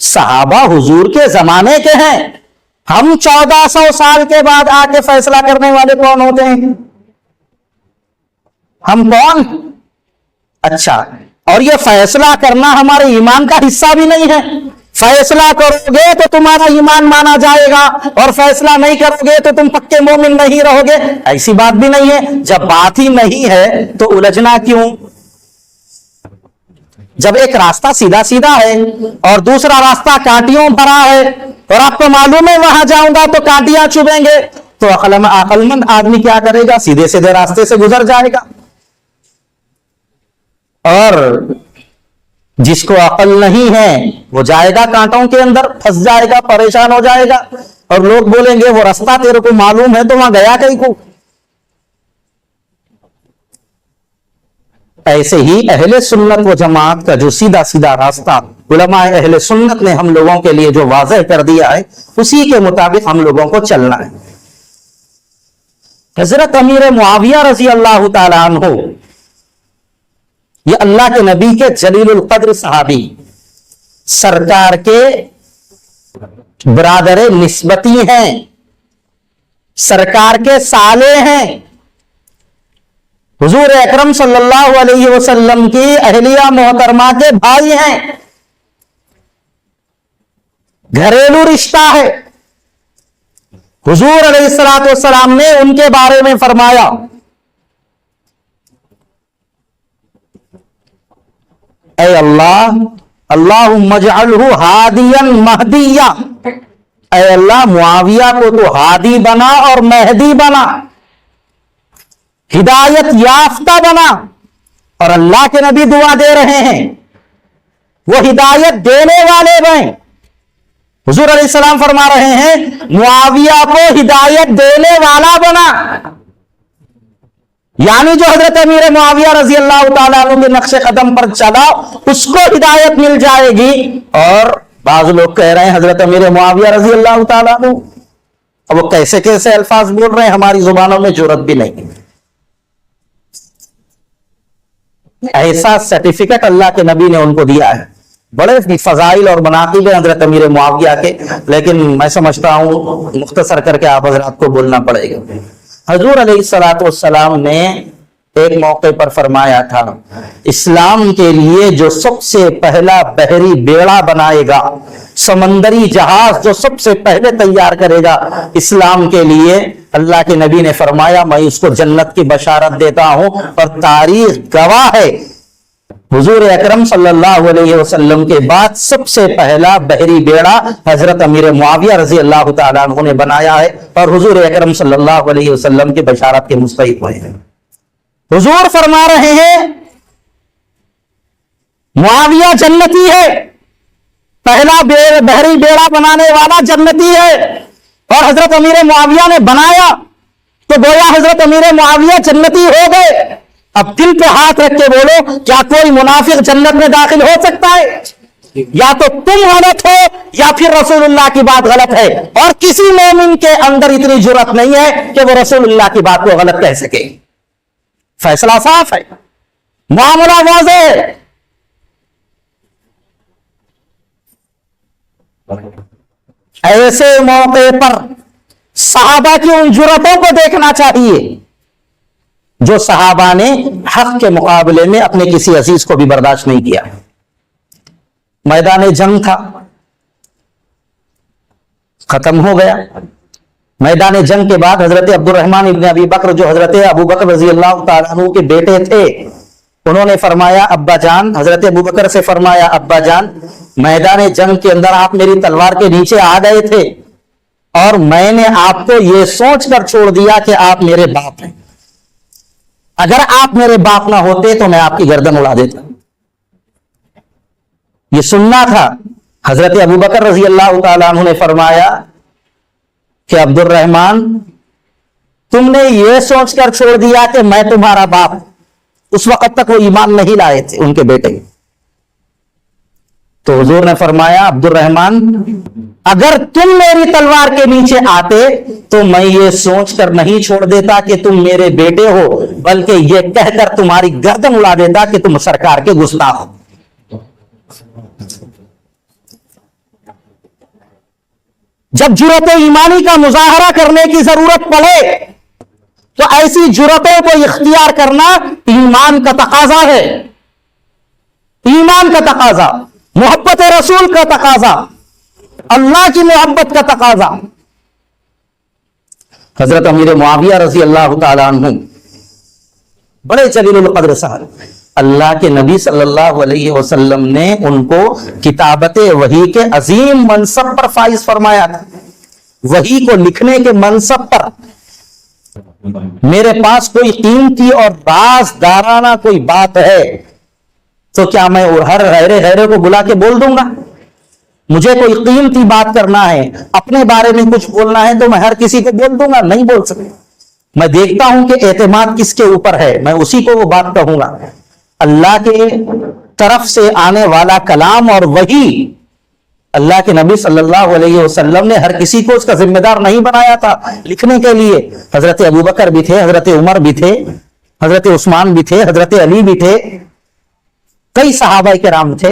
صحابہ حضور کے زمانے کے ہیں، ہم 1400 سال کے بعد آ کے فیصلہ کرنے والے کون ہوتے ہیں؟ ہم کون؟ اچھا، اور یہ فیصلہ کرنا ہمارے ایمان کا حصہ بھی نہیں ہے. فیصلہ کرو گے تو تمہارا ایمان مانا جائے گا، اور فیصلہ نہیں کرو گے تو تم پکے مومن نہیں رہو گے. ایسی بات بھی نہیں ہے. جب بات ہی نہیں ہے تو الجھنا کیوں؟ جب ایک راستہ سیدھا سیدھا ہے اور دوسرا راستہ کانٹیوں بھرا ہے اور آپ کو معلوم ہے وہاں جاؤں گا تو کانٹیاں چبھیں گے، تو عقل مند آدمی کیا کرے گا؟ سیدھے سیدھے راستے سے گزر جائے گا. اور جس کو عقل نہیں ہے وہ جائے گا کانٹوں کے اندر، پھنس جائے گا، پریشان ہو جائے گا، اور لوگ بولیں گے وہ راستہ تیرے کو معلوم ہے تو وہاں گیا کہیں کو. ایسے ہی اہل سنت و جماعت کا جو سیدھا سیدھا راستہ علماء اہل سنت نے ہم لوگوں کے لیے جو واضح کر دیا ہے اسی کے مطابق ہم لوگوں کو چلنا ہے. حضرت امیر معاویہ رضی اللہ تعالیٰ عنہ یہ اللہ کے نبی کے جلیل القدر صحابی، سرکار کے برادر نسبتی ہیں، سرکار کے سالے ہیں، حضور اکرم صلی اللہ علیہ وسلم کی اہلیہ محترمہ کے بھائی ہیں، گھریلو رشتہ ہے۔ حضور علیہ الصلوۃ والسلام نے ان کے بارے میں فرمایا، اے اللہ، اللہم اجعلہ ہادیا مہدیا، اے اللہ معاویہ کو تو ہادی بنا اور مہدی بنا، ہدایت یافتہ بنا۔ اور اللہ کے نبی دعا دے رہے ہیں وہ ہدایت دینے والے بنیں۔ حضور علیہ السلام فرما رہے ہیں معاویہ کو ہدایت دینے والا بنا، یعنی جو حضرت امیر معاویہ رضی اللہ تعالیٰ عنہ کے نقش قدم پر چلا اس کو ہدایت مل جائے گی۔ اور بعض لوگ کہہ رہے ہیں حضرت امیر معاویہ رضی اللہ تعالیٰ عنہ، اب وہ کیسے کیسے الفاظ بول رہے ہیں، ہماری زبانوں میں جرأت بھی نہیں۔ ایسا سرٹیفکیٹ اللہ کے نبی نے ان کو دیا ہے، بڑے فضائل اور مناقب ہیں حضرت امیر معاویہ کے، لیکن میں سمجھتا ہوں مختصر کر کے آپ حضرات کو بولنا پڑے گا۔ حضور علیہ الصلوۃ والسلام نے ایک موقع پر فرمایا تھا، اسلام کے لیے جو سب سے پہلا بحری بیڑا بنائے گا، سمندری جہاز جو سب سے پہلے تیار کرے گا اسلام کے لیے، اللہ کے نبی نے فرمایا میں اس کو جنت کی بشارت دیتا ہوں۔ اور تاریخ گواہ ہے حضور اکرم صلی اللہ علیہ وسلم کے بعد سب سے پہلا بحری بیڑا حضرت امیر معاویہ رضی اللہ تعالیٰ عنہ نے بنایا ہے، اور حضور اکرم صلی اللہ علیہ وسلم کی بشارت کے مستحق ہوئے ہیں۔ حضور فرما رہے ہیں معاویہ جنتی ہے، پہلا بحری بیڑا بنانے والا جنتی ہے، اور حضرت امیر معاویہ نے بنایا تو گویا حضرت امیر معاویہ جنتی ہو گئے۔ اب دل پہ ہاتھ رکھ کے بولو، کیا کوئی منافق جنت میں داخل ہو سکتا ہے؟ یا تو تم غلط ہو یا پھر رسول اللہ کی بات غلط ہے، اور کسی مومن کے اندر اتنی جرأت نہیں ہے کہ وہ رسول اللہ کی بات کو غلط کہہ سکے۔ فیصلہ صاف ہے، معاملہ واضح ہے۔ ایسے موقع پر صحابہ کی ان جرأتوں کو دیکھنا چاہیے جو صحابہ نے حق کے مقابلے میں اپنے کسی عزیز کو بھی برداشت نہیں کیا۔ میدان جنگ تھا، ختم ہو گیا۔ میدان جنگ کے بعد حضرت عبد الرحمن ابن ابی بکر جو حضرت ابو بکر رضی اللہ تعالیٰ عنہ کے بیٹے تھے، انہوں نے فرمایا ابا جان، حضرت ابو بکر سے فرمایا ابا جان، میدان جنگ کے اندر آپ میری تلوار کے نیچے آ گئے تھے اور میں نے آپ کو یہ سوچ کر چھوڑ دیا کہ آپ میرے باپ ہیں، اگر آپ میرے باپ نہ ہوتے تو میں آپ کی گردن اڑا دیتا۔ یہ سننا تھا۔ حضرت ابو بکر رضی اللہ تعالیٰ عنہ نے فرمایا کہ عبد الرحمن تم نے یہ سوچ کر چھوڑ دیا کہ میں تمہارا باپ۔ اس وقت تک وہ ایمان نہیں لائے تھے ان کے بیٹے۔ تو حضور نے فرمایا عبد الرحمن اگر تم میری تلوار کے نیچے آتے تو میں یہ سوچ کر نہیں چھوڑ دیتا کہ تم میرے بیٹے ہو، بلکہ یہ کہہ کر تمہاری گردن اڑا دیتا کہ تم سرکار کے گستاخ ہو۔ جب جرأت ایمانی کا مظاہرہ کرنے کی ضرورت پڑے تو ایسی جرأتوں کو اختیار کرنا ایمان کا تقاضا ہے، ایمان کا تقاضا، محبت رسول کا تقاضا، اللہ کی محبت کا تقاضا۔ حضرت امیر معاویہ رضی اللہ تعالیٰ عنہ بڑے جلیل القدر صاحب، اللہ کے نبی صلی اللہ علیہ وسلم نے ان کو کتابت وحی کے عظیم منصب پر فائز فرمایا تھا، وحی کو لکھنے کے منصب پر۔ میرے پاس کوئی قیمتی اور رازدارانہ کوئی بات ہے تو کیا میں ہر غیرے کو بلا کے بول دوں گا؟ مجھے کوئی قیمتی بات کرنا ہے، اپنے بارے میں کچھ بولنا ہے تو میں ہر کسی کو بول دوں گا؟ نہیں بول سکتا۔ میں دیکھتا ہوں کہ اعتماد کس کے اوپر ہے، میں اسی کو وہ بات کہوں گا۔ اللہ کے طرف سے آنے والا کلام اور وحی اللہ کے نبی صلی اللہ علیہ وسلم نے ہر کسی کو اس کا ذمہ دار نہیں بنایا تھا لکھنے کے لیے. حضرت ابوبکر بھی تھے, حضرت عمر بھی تھے, حضرت عثمان بھی تھے, حضرت علی بھی تھے, کئی صحابہ کرام تھے.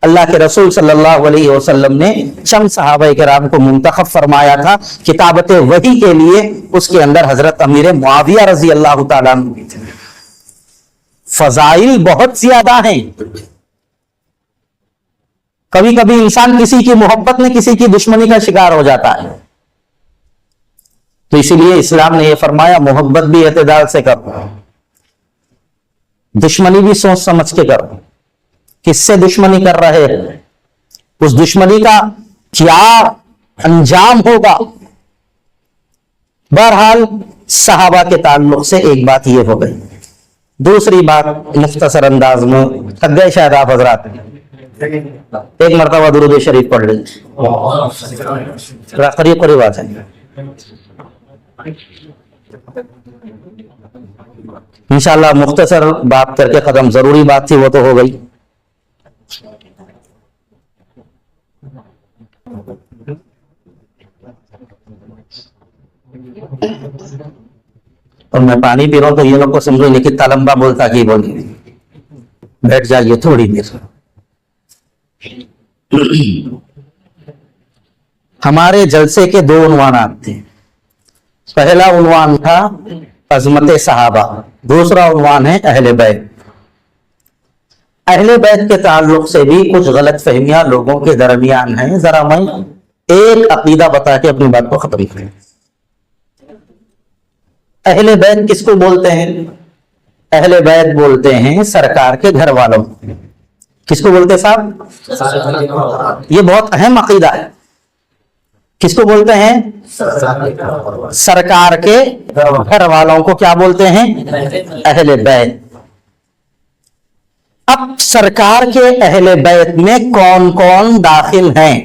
اللہ کے رسول صلی اللہ علیہ وسلم نے چند صحابہ کرام کو منتخب فرمایا تھا کتابت وحی کے لیے. اس کے اندر حضرت امیر معاویہ رضی اللہ تعالیٰ عنہ بھی تھے. فضائل بہت زیادہ ہیں. کبھی کبھی انسان کسی کی محبت میں کسی کی دشمنی کا شکار ہو جاتا ہے, تو اسی لیے اسلام نے یہ فرمایا محبت بھی اعتدال سے کرو, دشمنی بھی سوچ سمجھ کے کرو. کس سے دشمنی کر رہے ہیں, اس دشمنی کا کیا انجام ہوگا. بہرحال صحابہ کے تعلق سے ایک بات یہ ہو گئی. دوسری بات مختصر انداز میں, تھک گئے شاید آپ حضرات, ایک مرتبہ درود شریف پڑھ لیجیے, قریب قریب آ جائیں. انشاءاللہ مختصر بات کر کے ختم, ضروری بات تھی وہ تو ہو گئی. اور میں پانی پی رہا ہوں تو یہ لوگ کو سمجھو نہیں کتنا لمبا بولتا کہ بولی, بیٹھ جائیے تھوڑی دیر. ہمارے جلسے کے دو عنوانات تھے. پہلا عنوان تھا عظمت صحابہ, دوسرا عنوان ہے اہل بیت. اہل بیت کے تعلق سے بھی کچھ غلط فہمیاں لوگوں کے درمیان ہیں. ذرا میں ایک عقیدہ بتا کے اپنی بات کو ختم کریں. اہل بیت کس کو بولتے ہیں؟ اہل بیت بولتے ہیں سرکار کے گھر والوں. کس کو بولتے صاحب؟ یہ بہت اہم عقیدہ ہے. کس کو بولتے ہیں؟ سرکار کے گھر والوں کو کیا بولتے ہیں؟ اہل بیت. اب سرکار کے اہل بیت میں کون کون داخل ہیں؟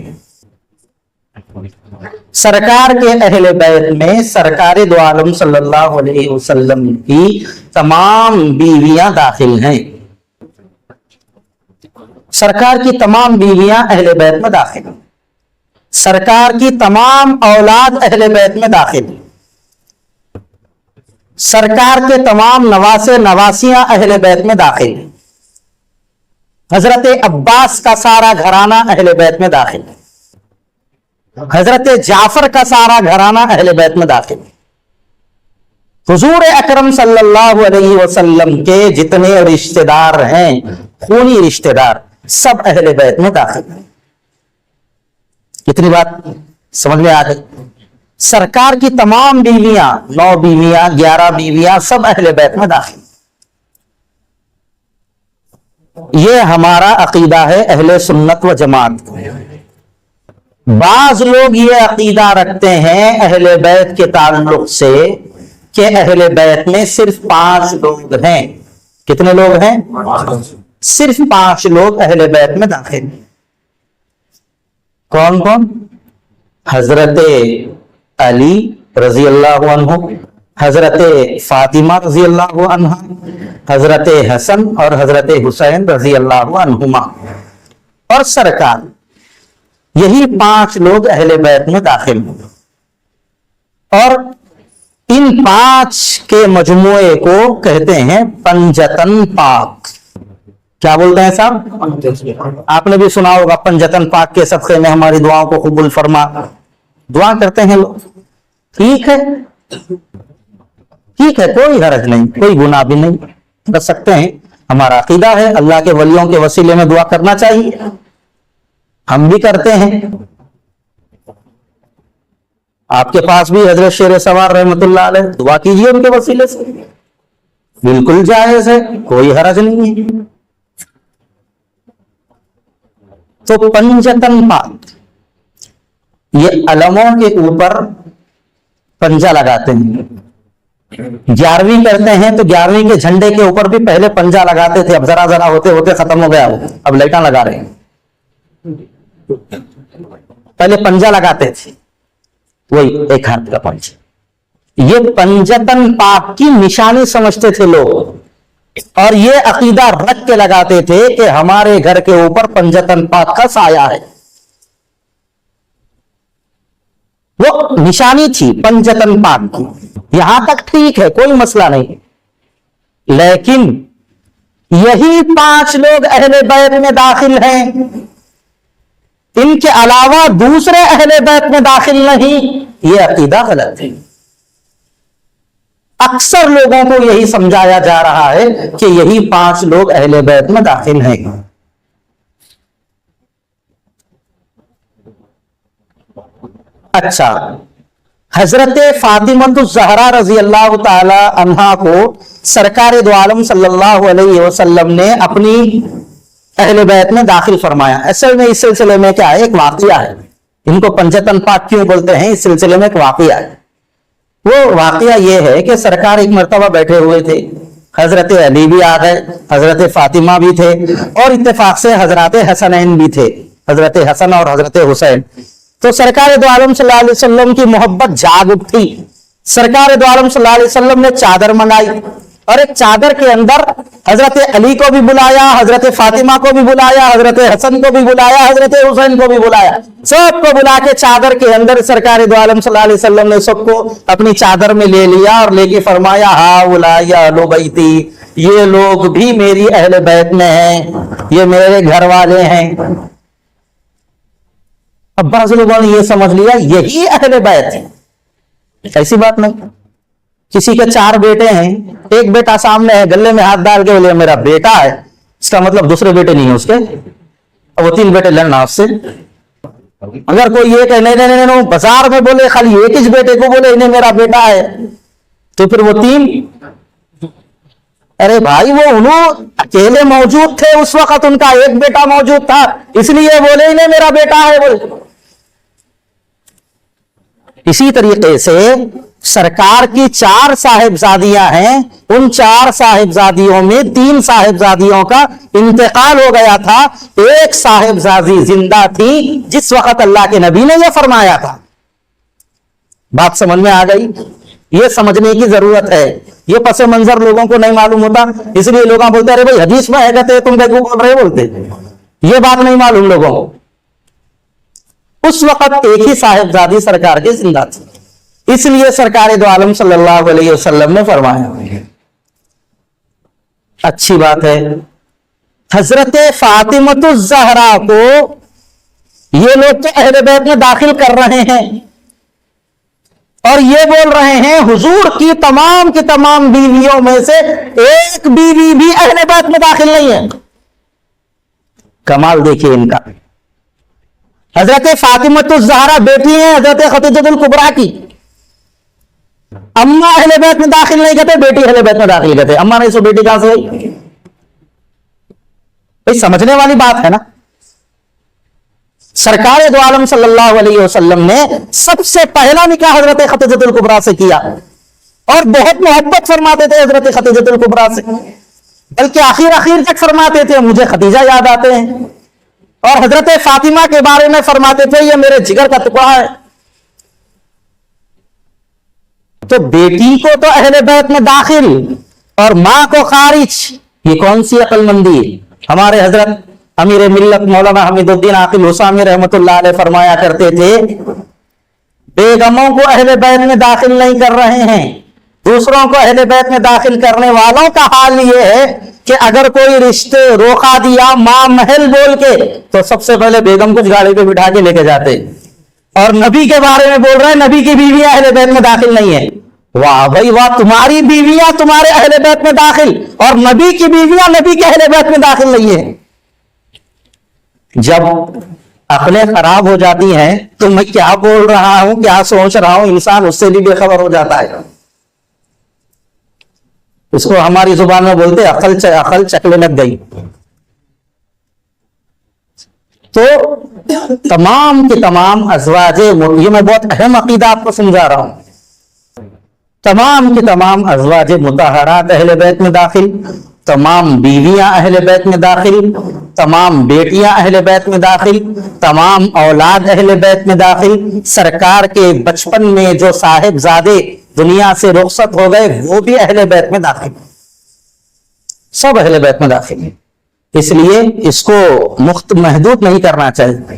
سرکار کے اہل بیت میں سرکار دو عالم صلی اللہ علیہ وسلم کی تمام بیویاں داخل ہیں. سرکار کی تمام بیویاں اہل بیت میں داخل ہیں. سرکار کی تمام اولاد اہل بیت میں داخل ہیں. سرکار کے تمام نواسے نواسیاں اہل بیت میں داخل ہیں. حضرت عباس کا سارا گھرانہ اہل بیت میں داخل ہے. حضرت جعفر کا سارا گھرانہ اہل بیت میں داخل ہے. حضور اکرم صلی اللہ علیہ وسلم کے جتنے رشتہ دار ہیں, خونی رشتہ دار, سب اہل بیت میں داخل ہیں. کتنی بات سمجھ میں آ گئی؟ سرکار کی تمام بیویاں, 9 بیویاں, 11 بیویاں, سب اہل بیت میں داخل. یہ ہمارا عقیدہ ہے اہل سنت و جماعت. بعض لوگ یہ عقیدہ رکھتے ہیں اہل بیت کے تعلق سے کہ اہل بیت میں صرف 5 لوگ ہیں. کتنے لوگ ہیں؟ صرف 5 لوگ اہل بیت میں داخل ہیں. کون کون؟ حضرت علی رضی اللہ عنہ, حضرت فاطمہ رضی اللہ عنہ, حضرت حسن اور حضرت حسین رضی اللہ عنہما, اور سرکار. یہی 5 لوگ اہل بیت میں داخل ہیں. اور ان 5 کے مجموعے کو کہتے ہیں پنجتن پاک. کیا بولتے ہیں صاحب؟ آپ نے بھی سنا ہوگا پنجتن پاک کے صدقے میں ہماری دعاؤں کو قبول فرما. دعا کرتے ہیں لوگ, ٹھیک ہے, ٹھیک ہے, کوئی حرج نہیں, کوئی گناہ بھی نہیں, کر سکتے ہیں. ہمارا عقیدہ ہے اللہ کے ولیوں کے وسیلے میں دعا کرنا چاہیے, ہم بھی کرتے ہیں. آپ کے پاس بھی حضرت شیر سوار رحمت اللہ علیہ, دعا کیجیے ان کے وسیلے سے, بالکل جائز ہے, کوئی حرج نہیں ہے. تو پنجتن پاک, یہ علموں کے اوپر پنجہ لگاتے ہیں. 11ویں کرتے ہیں تو 11ویں کے جھنڈے کے اوپر بھی پہلے پنجہ لگاتے تھے, اب ذرا ذرا ہوتے ہوتے ختم ہو گیا, اب لائٹاں لگا رہے ہیں. پہلے پنجہ لگاتے تھے, وہی ایک ہاتھ کا پنجہ. یہ پنجتن پاک کی نشانی سمجھتے تھے لوگ, اور یہ عقیدہ رکھ کے لگاتے تھے کہ ہمارے گھر کے اوپر پنجتن پاک کا سایہ ہے. وہ نشانی تھی پنجتن پاک کی، یہاں تک ٹھیک ہے، کوئی مسئلہ نہیں، لیکن یہی 5 لوگ اہل بیت میں داخل ہیں، ان کے علاوہ دوسرے اہل بیت میں داخل نہیں، یہ عقیدہ غلط ہے۔ اکثر لوگوں کو یہی سمجھایا جا رہا ہے کہ یہی 5 لوگ اہل بیت میں داخل ہیں۔ اچھا، حضرت فاطمہ الزہرا رضی اللہ تعالی عنہا کو سرکار دو عالم صلی اللہ علیہ وسلم نے اپنی اہل بیت میں داخل فرمایا۔ اصل میں اس سلسلے میں کیا ہے، ایک واقعہ ہے، ان کو پنجتن پاک کیوں بولتے ہیں، اس سلسلے میں ایک واقعہ ہے۔ وہ واقعہ یہ ہے کہ سرکار ایک مرتبہ بیٹھے ہوئے تھے، حضرت علی بھی آ گئے، حضرت فاطمہ بھی تھے، اور اتفاق سے حضرات حسنین بھی تھے، حضرت حسن اور حضرت حسین۔ تو سرکار دو عالم صلی اللہ علیہ وسلم کی محبت جاگ اٹھی، سرکار دو عالم صلی اللہ علیہ وسلم نے چادر منگائی، اور ایک چادر کے اندر حضرت علی کو بھی بلایا، حضرت فاطمہ کو بھی بلایا، حضرت حسن کو بھی بلایا، حضرت حسین کو بھی بلایا، سب کو بلا کے چادر کے اندر سرکار دو عالم صلی اللہ علیہ وسلم نے سب کو اپنی چادر میں لے لیا اور لے کے فرمایا، ہؤلاء اہل بیتی، یہ لوگ بھی میری اہل بیت میں ہیں، یہ میرے گھر والے ہیں۔ اب بعض لوگوں نے یہ سمجھ لیا یہی اہل بیت ہے، ایسی بات نہیں۔ کسی کے 4 بیٹے ہیں، ایک بیٹا سامنے ہے، گلے میں ہاتھ ڈال کے بولے میرا بیٹا ہے، اس کا مطلب دوسرے بیٹے نہیں ہیں اس کے، اور وہ 3 بیٹے لڑنا اس سے۔ اگر کوئی یہ کہ نہیں بازار میں بولے خالی ایک ہی بیٹے کو بولے انہیں میرا بیٹا ہے، تو پھر وہ 3، ارے بھائی وہ انہوں اکیلے موجود تھے اس وقت، ان کا ایک بیٹا موجود تھا، اس لیے بولے انہیں میرا بیٹا ہے بولے۔ اسی طریقے سے سرکار کی 4 صاحبزادیاں ہیں، ان 4 صاحبزادیوں میں 3 صاحبزادیوں کا انتقال ہو گیا تھا، ایک صاحبزادی زندہ تھی جس وقت اللہ کے نبی نے یہ فرمایا تھا۔ بات سمجھ میں آ گئی؟ یہ سمجھنے کی ضرورت ہے، یہ پس منظر لوگوں کو نہیں معلوم ہوتا، اس لیے لوگ بولتے ارے بھائی حدیث میں ہے کہتے تم بیوقوف بول رہے بولتے، یہ بات نہیں معلوم لوگوں کو۔ اس وقت ایک ہی صاحبزادی سرکار کی زندہ تھی، اس لیے سرکار دو عالم صلی اللہ علیہ وسلم نے فرمایا۔ اچھی بات ہے، حضرت فاطمہ الزہرا کو یہ لوگ تو اہل بیت میں داخل کر رہے ہیں، اور یہ بول رہے ہیں حضور کی تمام بیویوں میں سے ایک بیوی بھی اہل بیت میں داخل نہیں ہے۔ کمال دیکھیے ان کا۔ حضرت فاطمہ الزہرا بیٹی ہیں حضرت خدیجہ الکبریٰ کی، اماں اہل بیت میں داخل نہیں کہتے، بیٹی اہل بیت میں داخل کہتے، اماں نہیں سو بیٹی کہاں سے ہوئی؟ سمجھنے والی بات ہے نا۔ سرکار دو عالم صلی اللہ علیہ وسلم نے سب سے پہلا نکاح حضرت خدیجہ الکبریٰ سے کیا، اور بہت محبت فرماتے تھے حضرت خدیجہ الکبریٰ سے، بلکہ آخر تک فرماتے تھے مجھے خدیجہ یاد آتے ہیں، اور حضرت فاطمہ کے بارے میں فرماتے تھے یہ میرے جگر کا ٹکڑا ہے۔ تو بیٹی کو تو اہل بیت میں داخل اور ماں کو خارج، یہ کون سی عقل مندی ہے؟ ہمارے حضرت امیر ملت مولانا حمید الدین عاقل حسامی رحمۃ اللہ علیہ فرمایا کرتے تھے بیگموں کو اہل بیت میں داخل نہیں کر رہے ہیں، دوسروں کو اہل بیت میں داخل کرنے والوں کا حال یہ ہے کہ اگر کوئی رشتے روکا دیا ماں محل بول کے تو سب سے پہلے بیگم کچھ گاڑی پہ بٹھا کے لے کے جاتے، اور نبی کے بارے میں بول رہے ہیں نبی کی بیویاں اہل بیت میں داخل نہیں ہیں۔ واہ بھائی واہ، تمہاری بیویاں تمہارے اہل بیت میں داخل، اور نبی کی بیویاں نبی کے اہل بیت میں داخل نہیں ہیں۔ جب عقلیں خراب ہو جاتی ہیں تو میں کیا بول رہا ہوں کیا سوچ رہا ہوں انسان اس سے بھی بے خبر ہو جاتا ہے۔ اس کو ہماری زبان میں بولتے عقل چکلے لگ گئی۔ تو تمام کے تمام ازواج، یہ میں بہت اہم عقیدہ آپ کو سمجھا رہا ہوں، تمام کے تمام ازواج مطہرات اہل بیت میں داخل، تمام بیویاں اہل بیت میں داخل، تمام بیٹیاں اہل بیت میں داخل، تمام اولاد اہل بیت میں داخل، سرکار کے بچپن میں جو صاحبزادے دنیا سے رخصت ہو گئے وہ بھی اہل بیت میں داخل، سب اہل بیت میں داخل ہیں۔ اس لیے اس کو محدود نہیں کرنا چاہیے،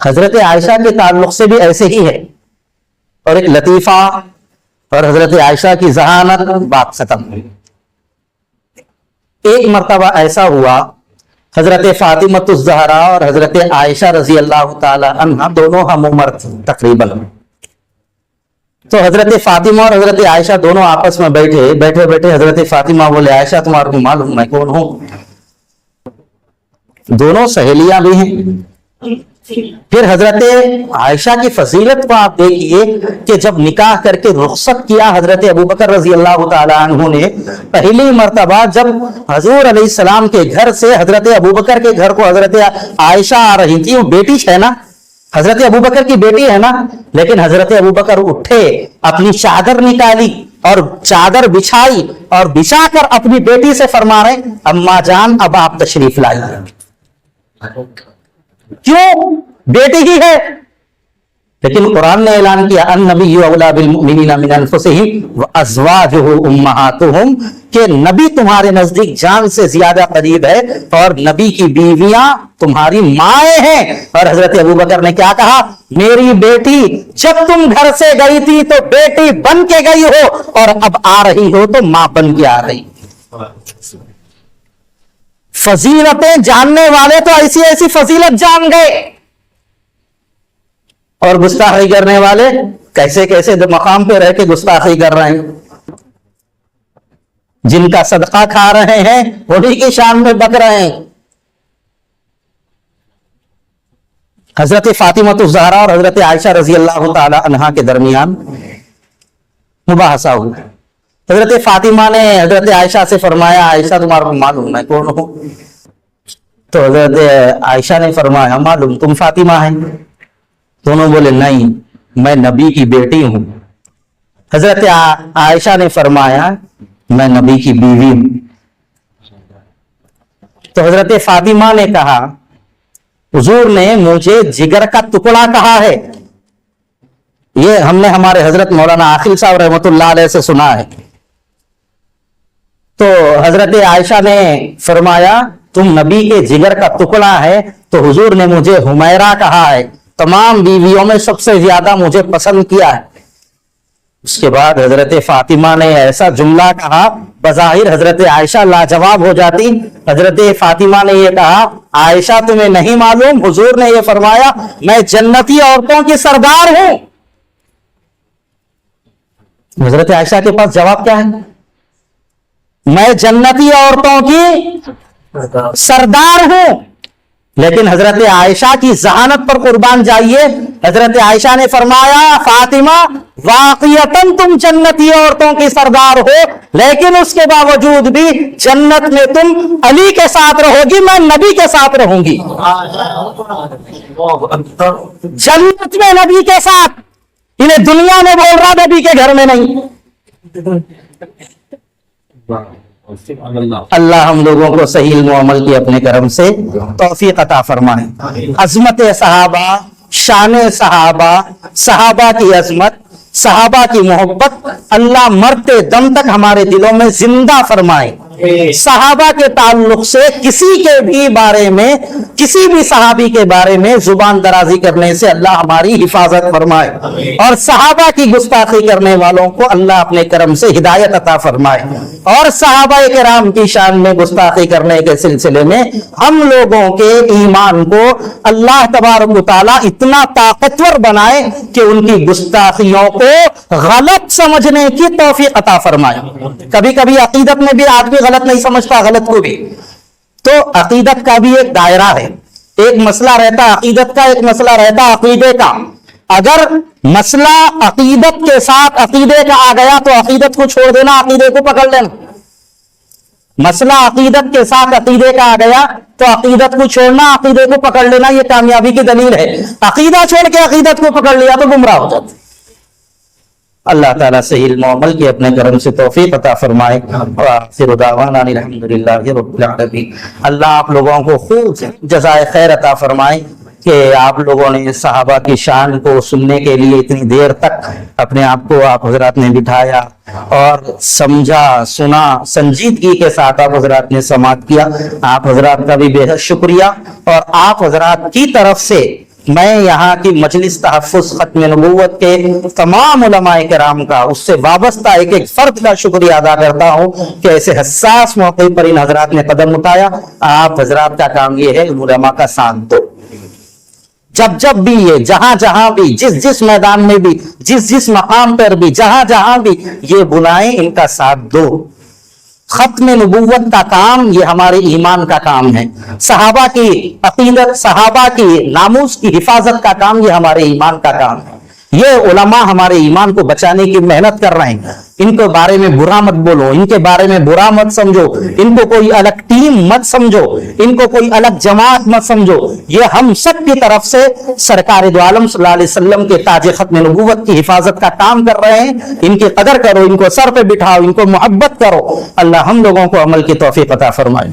حضرت عائشہ کے تعلق سے بھی ایسے ہی ہے. اور ایک لطیفہ اور حضرت عائشہ کی ذہانت، بات ختم. ایک مرتبہ ایسا ہوا، حضرت فاطمۃ الزہرا اور حضرت عائشہ رضی اللہ تعالی عنہ دونوں ہم عمر تھے تقریباً. تو حضرت فاطمہ اور حضرت عائشہ دونوں آپس میں بیٹھے حضرت فاطمہ بولے عائشہ تمہارے کو معلوم میں کون ہوں؟ دونوں سہیلیاں بھی ہیں. پھر حضرت عائشہ کی فضیلت کو آپ دیکھیے کہ جب نکاح کر کے رخصت کیا حضرت ابوبکر رضی اللہ تعالی عنہ نے، پہلی مرتبہ جب حضور علیہ السلام کے گھر سے حضرت ابوبکر کے گھر کو حضرت عائشہ آ رہی تھی. وہ بیٹی ہے نا، حضرت ابوبکر کی بیٹی ہے نا، لیکن حضرت ابوبکر اٹھے، اپنی چادر نکالی اور چادر بچھائی اور بچھا کر اپنی بیٹی سے فرما رہے اماں جان اب آپ تشریف لائیے. کیوں؟ بیٹی ہی ہے. لیکن قرآن نے اعلان کیا النبی اولی بالمؤمنین من انفسہم وازواجہ امہاتہم، کہ نبی تمہارے نزدیک جان سے زیادہ قریب ہے اور نبی کی بیویاں تمہاری مائیں ہیں. اور حضرت ابوبکر نے کیا کہا؟ میری بیٹی جب تم گھر سے گئی تھی تو بیٹی بن کے گئی ہو اور اب آ رہی ہو تو ماں بن کے آ رہی. فضیلتیں جاننے والے تو ایسی ایسی فضیلت جان گئے، اور گستاخی کرنے والے کیسے کیسے مقام پہ رہ کے گستاخی کر رہے ہیں. جن کا صدقہ کھا رہے ہیں انہی کی شان میں بک رہے ہیں. حضرت فاطمۃ الزہرا اور حضرت عائشہ رضی اللہ تعالی عنہا کے درمیان مباحثہ ہوا. حضرت فاطمہ نے حضرت عائشہ سے فرمایا عائشہ تمہارے کو معلوم میں کون ہوں؟ تو حضرت عائشہ نے فرمایا معلوم تم فاطمہ ہیں. دونوں بولے نہیں میں نبی کی بیٹی ہوں. حضرت عائشہ نے فرمایا میں نبی کی بیوی ہوں. تو حضرت فاطمہ نے کہا حضور نے مجھے جگر کا ٹکڑا کہا ہے. یہ ہم نے ہمارے حضرت مولانا عاقل صاحب رحمۃ اللہ علیہ سے سنا ہے. تو حضرت عائشہ نے فرمایا تم نبی کے جگر کا ٹکڑا ہے. تو حضور نے مجھے حمیرہ کہا ہے، تمام بیویوں میں سب سے زیادہ مجھے پسند کیا ہے. اس کے بعد حضرت فاطمہ نے ایسا جملہ کہا بظاہر حضرت عائشہ لاجواب ہو جاتی. حضرت فاطمہ نے یہ کہا عائشہ تمہیں نہیں معلوم حضور نے یہ فرمایا میں جنتی عورتوں کی سردار ہوں. حضرت عائشہ کے پاس جواب کیا ہے؟ میں جنتی عورتوں کی سردار ہوں. لیکن حضرت عائشہ کی ذہانت پر قربان جائیے. حضرت عائشہ نے فرمایا فاطمہ واقعتاً تم جنتی عورتوں کی سردار ہو، لیکن اس کے باوجود بھی جنت میں تم علی کے ساتھ رہو گی، میں نبی کے ساتھ رہوں گی. جنت میں نبی کے ساتھ، انہیں دنیا میں بول رہا نبی کے گھر میں نہیں. اللہ ہم لوگوں کو صحیح علم و عمل کی اپنے کرم سے توفیق عطا فرمائے. عظمت صحابہ، شان صحابہ، صحابہ کی عظمت، صحابہ کی محبت اللہ مرتے دم تک ہمارے دلوں میں زندہ فرمائے. صحابہ کے تعلق سے کسی کے بھی بارے میں، کسی بھی صحابی کے بارے میں زبان درازی کرنے سے اللہ ہماری حفاظت فرمائے، اور صحابہ کی گستاخی کرنے والوں کو اللہ اپنے کرم سے ہدایت عطا فرمائے. اور صحابہ کرام کی شان میں گستاخی کرنے کے سلسلے میں ہم لوگوں کے ایمان کو اللہ تبارک و تعالی اتنا طاقتور بنائے کہ ان کی گستاخیوں کو غلط سمجھنے کی توفیق عطا فرمائے. کبھی کبھی عقیدت میں بھی آدمی غلط نہیں سمجھتا، غلط کو بھی. تو عقیدت کا بھی ایک دائرہ ہے، ایک مسئلہ رہتا عقیدت کا، ایک مسئلہ رہتا عقیدے کا. اگر مسئلہ عقیدت کے ساتھ عقیدے کا آ گیا تو عقیدت کو چھوڑ دینا، عقیدے کو پکڑ لینا. مسئلہ عقیدت کے ساتھ عقیدے کا آ گیا تو عقیدت کو چھوڑنا، عقیدے کو پکڑ لینا، یہ کامیابی کی دلیل ہے. عقیدہ چھوڑ کے عقیدت کو پکڑ لیا تو گمراہ ہو جاتا. اللہ تعالیٰ صحیح علم و عمل کی اپنے کرم سے توفیق عطا فرمائے. وآخر دعوانا الحمدللہ رب العالمین. اللہ آپ لوگوں کو خوب جزائے خیر عطا فرمائے کہ آپ لوگوں نے صحابہ کی شان کو سننے کے لیے اتنی دیر تک اپنے آپ کو آپ حضرات نے بٹھایا اور سمجھا، سنا، سنجیدگی کے ساتھ آپ حضرات نے سماعت کیا. آپ حضرات کا بھی بے حد شکریہ. اور آپ حضرات کی طرف سے میں یہاں کی مجلس تحفظ ختم نبوت کے تمام علماء کرام کا، اس سے وابستہ ایک ایک فرد کا شکریہ ادا کرتا ہوں کہ ایسے حساس موقع پر ان حضرات نے قدم اٹھایا۔ آپ حضرات کا کام یہ ہے علماء کا ساتھ دو، جب بھی یہ جہاں بھی، جس میدان میں بھی، جس مقام پر بھی، جہاں بھی یہ بلائیں، ان کا ساتھ دو۔ ختم نبوت کا کام یہ ہمارے ایمان کا کام ہے، صحابہ کی عقیدت، صحابہ کی ناموس کی حفاظت کا کام یہ ہمارے ایمان کا کام ہے۔ یہ علماء ہمارے ایمان کو بچانے کی محنت کر رہے ہیں، ان کے بارے میں برا مت بولو، ان کے بارے میں برا مت سمجھو، ان کو کوئی الگ ٹیم مت سمجھو، ان کو کوئی الگ جماعت مت سمجھو۔ یہ ہم سب کی طرف سے سرکار دو عالم صلی اللہ علیہ وسلم کے تاج ختم نبوت کی حفاظت کا کام کر رہے ہیں۔ ان کی قدر کرو، ان کو سر پہ بٹھاؤ، ان کو محبت کرو۔ اللہ ہم لوگوں کو عمل کی توفیق عطا فرمائے۔